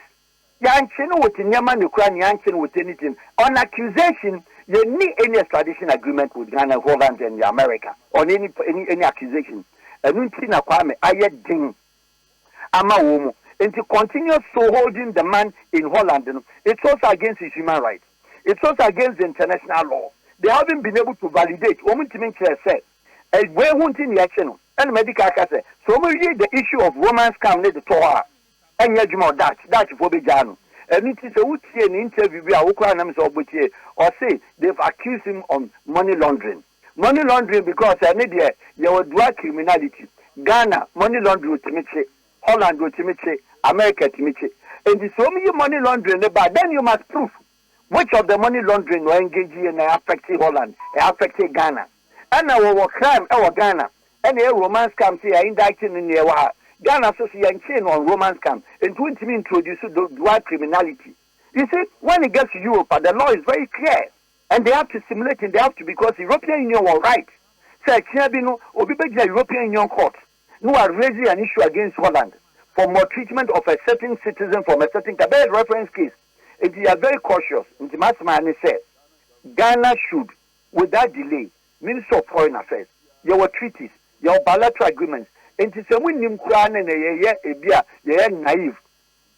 Yanchino with Yaman Ukraine, Yanchin with anything. On accusation, you need any extradition agreement with Ghana, Holland, and America on any accusation. And Untina Kwame, Ayed Ding, Amawomo, and to continue so holding the man in Holland, it's also against his human rights. It's also against the international law. They haven't been able to validate. Woman to make sure said, and where wanting the action and medical say, so we read the issue of romance come let the Torah and Yajimo that's for Bijano. And it is a would see an interview or say they've accused him of money laundering. Money laundering because there was drug criminality. Ghana, money laundering to Michi, Holland to Michi, America to Michi. And the so many money laundering, but then you must prove which of the money laundering will engage in affecting Holland, affecting Ghana. And our crime, our Ghana, and a romance scam, say, indicting in the Ghana Association on romance scam, and to introduce the dual criminality. You see, when it gets to Europe, the law is very clear, and they have to simulate it, they have to, because the European Union was right. Say, Chiabino, or the European Union court, who are raising an issue against Holland for maltreatment of a certain citizen from a certain reference case. And they are very cautious. And the master man said, Ghana should, without delay, Minister of Foreign Affairs, your treaties, your bilateral agreements, and to say, when you crown and a naive,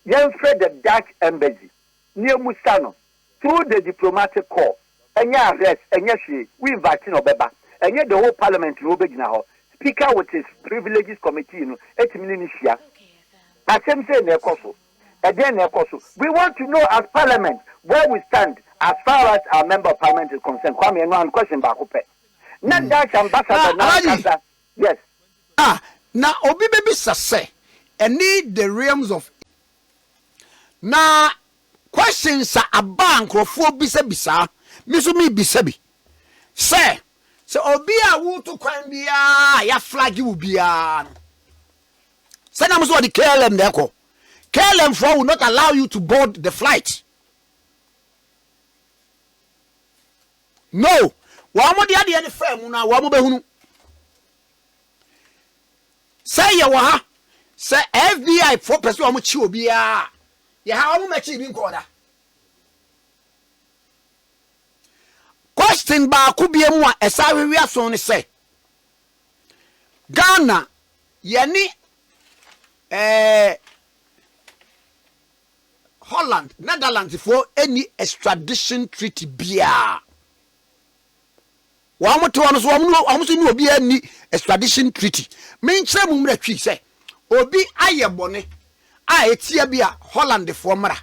young Fred the Dutch embassy, near Mustano, through the diplomatic corps, and your arrest, and yes, we invite Obeba, and yet the whole parliament in Obegna, Speaker with his privileges committee, 8 million share. I am saying, we want to know as Parliament where we stand as far as our member of Parliament is concerned. Kwame, and one question back up. Not that ambassador. Yes. Now, Obi baby say, and need the realms of. Now, questions are a bank or 4 bisa, Misumi bisabi. Say, so Obi a wu to crime be ya flag you be a. Say, I'm so the KLM there. KLM 4 will not allow you to board the flight. No. Wamo di adi firm na wamo behunu. Say ya wa say FBI 4 person wamo chi obi a. Ya ha wamo mechi bi nkoda. Question ba ku bia mu a esawe wi aso ne say Ghana yani Holland, Netherlands for any extradition treaty bia. Wamu to one so wamu no obi any extradition treaty. Me nkyere mu mra twi say obi ayebone a etia bia Holland for mra.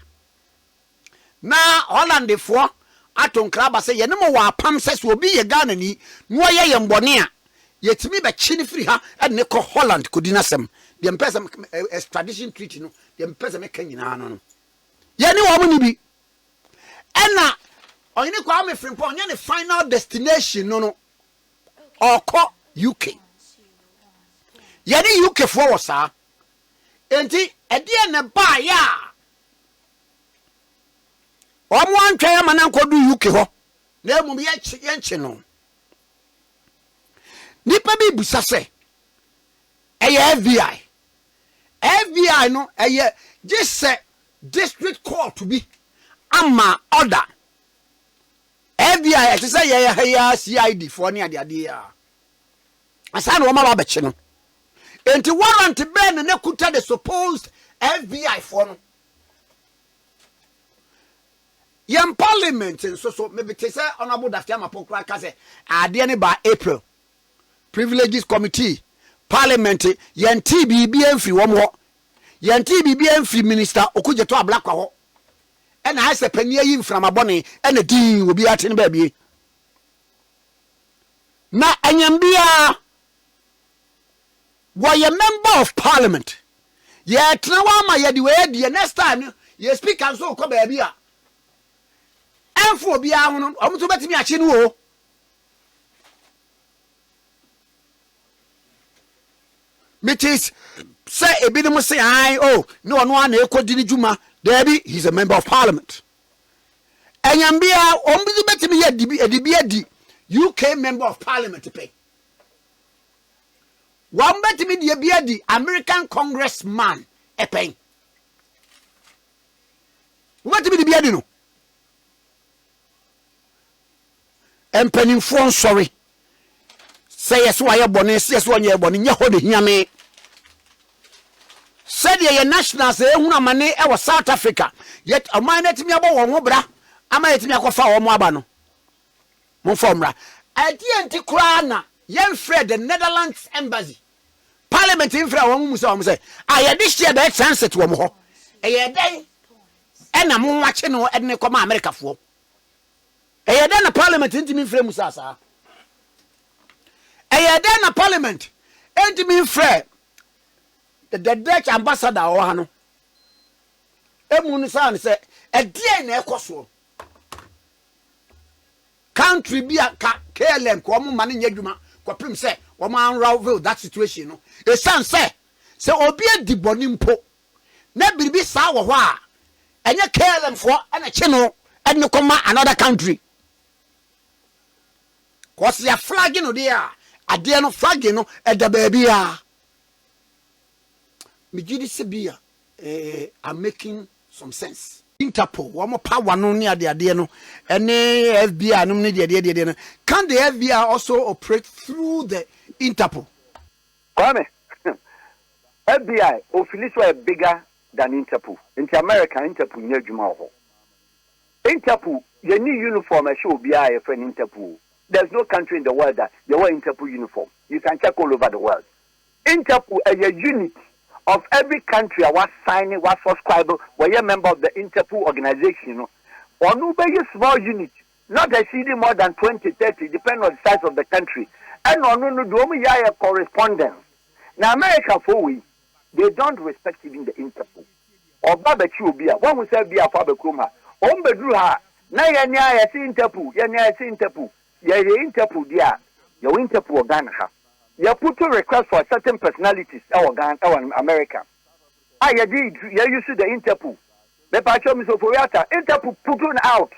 Na Holland for atonkra ba say ye ne mo wa pam say so obi ye Ghana ni no ye yembone a yetimi be chi ni free ha e ne ko Holland kodinasem. The person extradition treaty no the person make nyina no. Ye ni wo mo ni bi. Ena oyini kwa me frimpon ye ne final destination no oko UK. Ye ni UK for wasa. Enti ede ne ba ya. Omo antwa ya manan kodu UK ho. Na emu ye nche no. Nipa bi busa se FBI. FBI no just say district court to be ama order. FBI to say yeah CID for ni ade ya. Asa no ma ba che no. Enti warrant ben ne kuta the supposed FBI for no. Yam parliament so maybe te say honorable Dafia Mapokra ka say ade ne by April. Privileges committee Parliament yen TBB enfi wom ho yen TBB enfi minister okujeto ablakwa ho e na ase pania yi mframa bone e na din obi ate ne ba bie na anyambia wo ye member of parliament ye tena wa ma ye de we de next time ye speaker so ko ba bia enfu obi a ho omuto betimi achi no o Metis say a bit of say, oh, no one equal dini juma, Debbie, he's a member of parliament. And Yambia, only bet me a DBD, UK member of parliament to pay. One bet me the American congressman a pay. What to be the Biadino? And penning phone sorry. Say yes, why you're born, yes, when you're born in your holding yame. Said ye national say, una mane ewa South Africa. Yet a man at me about one bra. Am I at me a cofa or mwabano? Monfomra. At the anti-crana, young Fred, the Netherlands embassy. Parliament in Fra Womusam say, I had this year that sunset to a day. And I'm watching no Edna Coma America for. A year then a parliament into me frame Musasa. A year then a parliament into me Fred. The Dutch ambassador or Hano. Emunisan said, a dear Necoso. country be a KLM ko mo mane nyadwuma ko prim say wo man unravel that situation no e san say obi adiboni mpo na biribi sa wo ho a enye KLM fo na che no ene koma another country cause ya flag no there ade no flag no e da baby a me gidi se bia I'm making some sense. Interpol one more power no near the idea no any FBI no need the idea. Can the FBI also operate through the Interpol? Kwame, FBI officially are bigger than Interpol. In America, Interpol near Jumaho. Interpol, you need uniform as should be a friend Interpol. There's no country in the world that you wear Interpol uniform. You can check all over the world. Interpol is a unit of every country I was signing, was subscribed, were a member of the Interpol organization. Or no very small unit, not exceeding more than 20, 30, depending on the size of the country. And on no do a correspondence. Now America for we, they don't respect even the Interpol. Or Babachu Bia, one who said Bia Fabakruma, Ombedruha, Naya see Interpol, Yana see Interpol, Yaya Interpol dia, your Interpol Ghana. You put a request for certain personalities in America. You use the Interpol. The Pachomis of Oriata, Interpol put on out.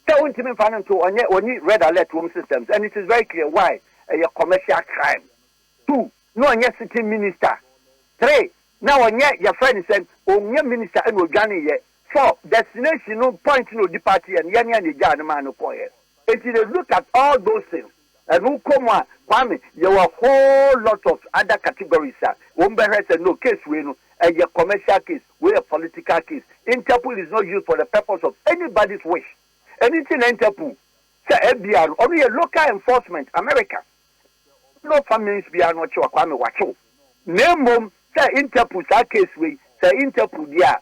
Tell him to financial only red alert home systems, and it is very clear why a commercial crime. 2, no one yet sitting minister. 3, now one yet your friend said, oh, your minister and Ghana yet. 4, destination no point no departure and Yanni and the Ghana man no point. If you look at all those things, and who come on, Kwame, there were a whole lot of other categories, sir. Womberes and no case, we know, and your commercial case, we a political case. Interpol is not used for the purpose of anybody's wish. Anything Interpol, say FBI, only a local enforcement, America. No families be not sure, Kwame, watch you. Name say Interpol, say case we, say Interpol, yeah.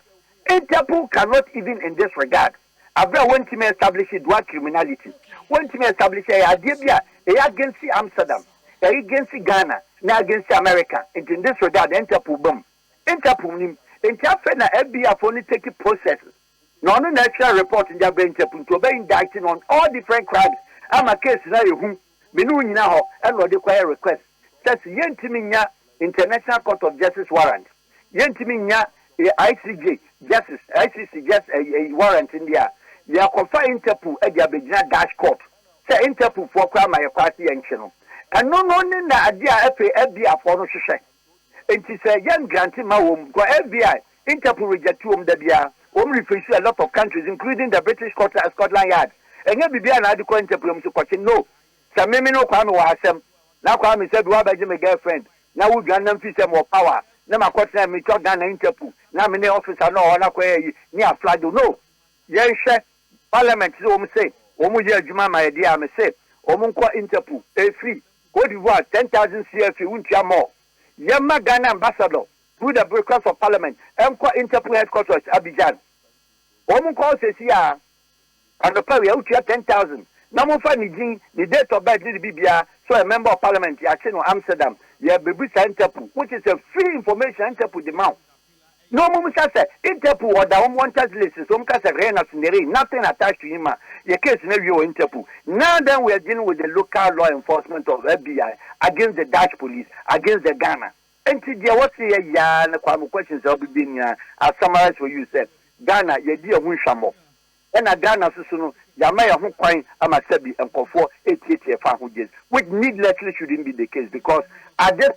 Interpol cannot even in this regard. Abra went to establish drug criminality. Went to establish a idea against Amsterdam, against Ghana, now against America. And in this regard, Interpol boom. Interpol, Interpol, FBI for only taking processes. Non-natural report in their brain to be indicting on all different crimes. I'm a case now, whom Benu now and what require request. Says Yentiminya International Court of Justice warrant. Yentiminya ICJ Justice, ICC just a warrant in there. They are confined Interpol at the Abidjan Dash Court. Say Interpol for crime my party and channel. And no one in the idea FBI for no share. And she said, young granting my home, go FBI, Interpol reject to the Bia, only refuse a lot of countries, including the British Scotland Yard. And every Bia and I declare Interpol to question no. Some men no crime was them. Now Kwame said, why by my girlfriend? Now we got them for more power. Now my question, me talk down Interpol. Now my officer no, I'm not near flag. No. Yes, Parliament is almost say, Omuja Juma, my idea, I may say, Omunqua Interpol, a free, Cote d'Ivoire, 10,000 CFP, Untia more. Yamma Ghana ambassador, through the Bréàks of Parliament, Mqua Interpol headquarters, Abidjan. Omunqua says here, and the Paris, Utia 10,000. Namufa Nijin, the date of birth, Bibia, so a member of Parliament, Yachino Amsterdam, Yabusa Interpol, which is a free information Interpol demand. No Mumusa said, Interpol or the unwanted list, some case of nothing attached to him. Your case never Interpol. Now then we are dealing with the local law enforcement of FBI against the Dutch police, against the Ghana. And today, what's the questions I'll be being I'll summarize for you, said Ghana, your dear Winshamo. And a Ghana Susuno, Yamaya Hukwine, Amasebi, and Kofo, 88 years, which needlessly shouldn't be the case because at this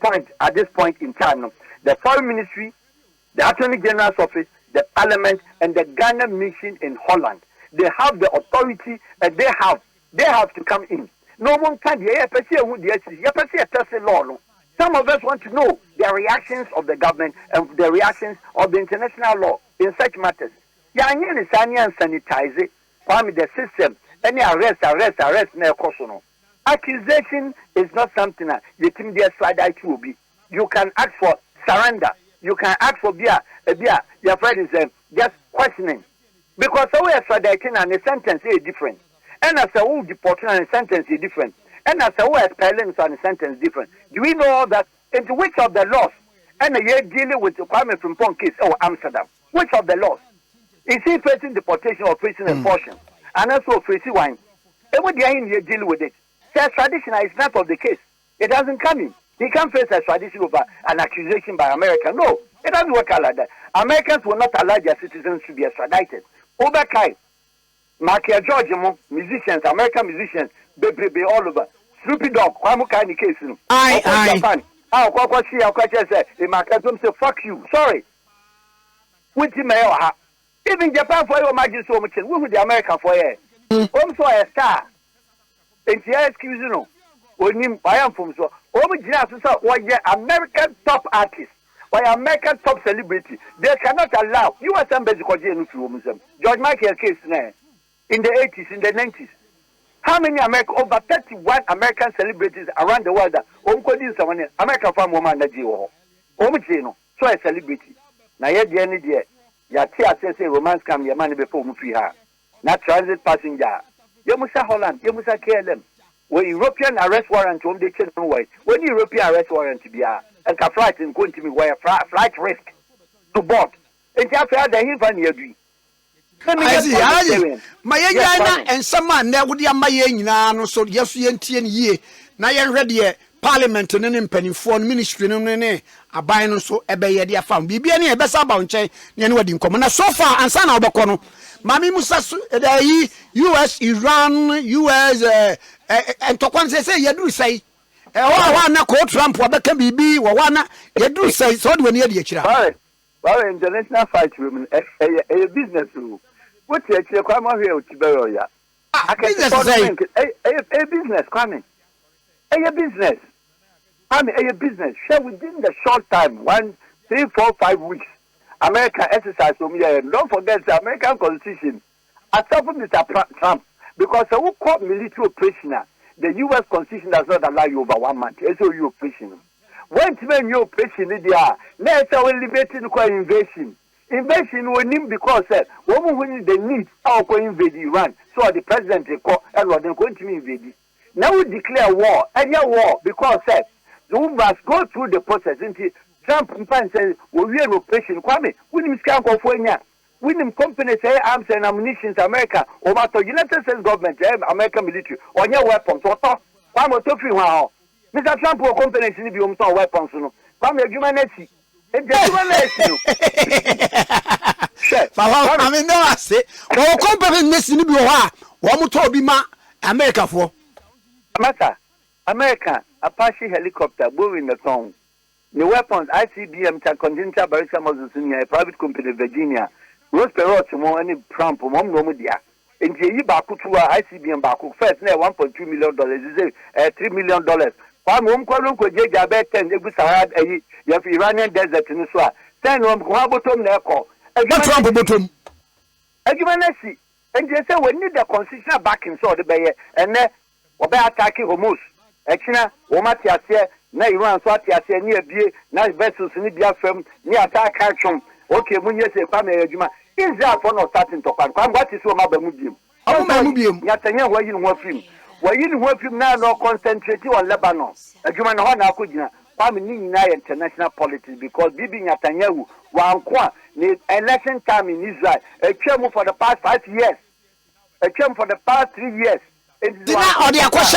point in time, the Foreign Ministry, the Attorney General's office, the Parliament, and the Ghana mission in Holland, they have the authority and they have to come in. No one can hear law. Some of us want to know the reactions of the government and the reactions of the international law in such matters. And sanitize it, the system, any arrest, no. Accusation is not something that you think their slide will be. You can ask for surrender. You can ask for beer, your friend is just questioning. Because so we are extraditing and the sentence is different. And as a whole deportation and the sentence is different. And as a whole expellence and the sentence is different. Do we know all that? Into which of the laws? And you're dealing with the Kwame Frimpong case or Amsterdam. Which of the laws? Is he facing deportation or facing enforcement? And also facing wine. And what you deal with it? So extradition is not of the case. It doesn't come in. He can't face extradition over an accusation by America. No, it doesn't work out like that. Americans will not allow their citizens to be extradited. Oberkai, Michael George, musicians, American musicians, baby all over. Snoopy Dogg, Kwamuka case. Aye. Say, fuck you. Sorry. Even Japan for your majesty, so much. We with the America for you. Also a star. And excuse you. I am from so. American top artist. Why American top celebrity? They cannot allow U.S. embassy George Michael case in the 80s, in the 90s. How many over 31 American celebrities around the world that American farm woman that you so a celebrity. Now yet the end there, your tears say romance come your money before we free her. Not transit passenger. You must Holland, you must KLM. When European arrest warrant home they change no way. When European arrest warrant to be and can flight in going to me where flight risk to board. And after the infant you agree. My yana and some man there would ya my yana so yes ye na yen ready parliament no penny foreign ministry no ne aban so ebe dia fam bibia ne be sa ba nchen ne ne wadi nkomo na so far ansa na obekọ no mami musa US Iran US and to kon say yaduru say wa na ko Trump obeka bibi wa na yaduru say so de wani ya kira well international fight women a business rule. What you actually come out here to bury ya? A business coming. A business. I mean, a business. Share within the short time, 1, 3, 4, 5 weeks, America exercise from here. And don't forget the American Constitution. Aside from Mr. Trump, because the who called military operation, the U.S. Constitution does not allow you over 1 month. It's all you operation. When you operation, they are. Now it's our liberating invasion. Invasion will need because women when they need our invade Iran. So the president call and what they're going to invade. Now we declare war, any war, because we must go through the process. Until Trump says, we are operation. Kwame, we need to go for Kenya. We need companies say arms and ammunition to America over to United States government, American military, or your weapons. Kwame, to free wow. Mr. Trump will companies need to be weapons. Kwame, humanity. I mean, no, I say, well, company missing you are one to be ma America for Matter America, Apache helicopter, moving the song. The weapons, ICBM, Continental Barrister Moses in a private company, Virginia, Rose Perot, any Trump, Momodia. In J. Bakutua, ICBM Baku, first near $1.2 million, is $3 million. One home column could get a bed 10 you have Iranian desert in Iswa. 10 room, bottom there call. A bottom. A given see. And they say we need the constitutional backing so the bay and then obey attacking Hormuz. A China, Womatia, na Iran, Swatia, near B, nice vessels in India firm, near attack action. Okay, when you say family, is that for not starting to come? What is your mother Mubium? Oh, my Mubium, Yatanya, where you want him. Why you work him now? No concentrate on Lebanon. A human honor could international politics because Bibi Netanyahu one need election time in Israel. A term for the past 5 years. A term for the past 3 years. Because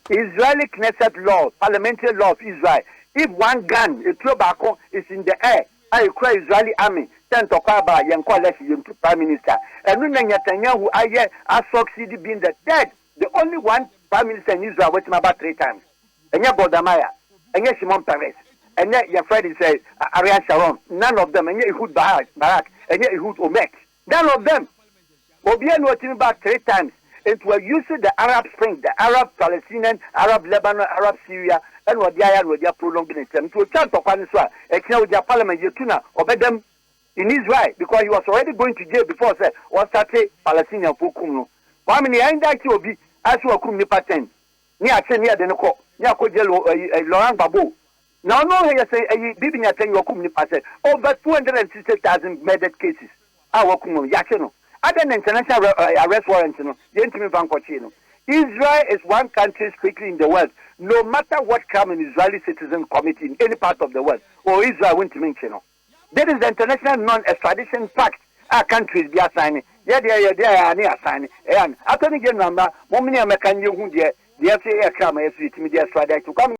Israeli Knesset law, parliamentary law of Israel. If one gun, a tobacco is in the air, I cry Israeli army. Sent to Kaba, young prime minister. And when Netanyahu, I succeeded being the dead, the only one prime minister in Israel with him about 3 times. And yet Bodamaya, and yet Shimon Peres, and yet your friend says Ariel Sharon, none of them, and yet Ehud Barak, and yet Ehud Omek, none of them. Obian was him about 3 times. It was using the Arab Spring, the Arab Palestinian, Arab Lebanon, Arab Syria, and what they are prolonging it. To a chance of Paniswa, a king with their parliament, Yetuna, obey them. In Israel, because he was already going to jail before said was started Palestinian Fukum. Why many I that you be as you are kum patent. Near Denoko, near Laurent Babu. Now, no, he say a bibbing at you kum patent over 260,000 murdered cases. Our kum Yakino. Other than international arrest warrants, gentlemen Van Cochino. Israel is one country strictly in the world. No matter what crime an Israeli citizen commit in any part of the world, or Israel went to mention. There is the international non-extradition pact a countries be assigning. Yeah, they are near assigning. And Attorney General, Mommy, I can you who dear, say a crime, as with me, dear, so that to come.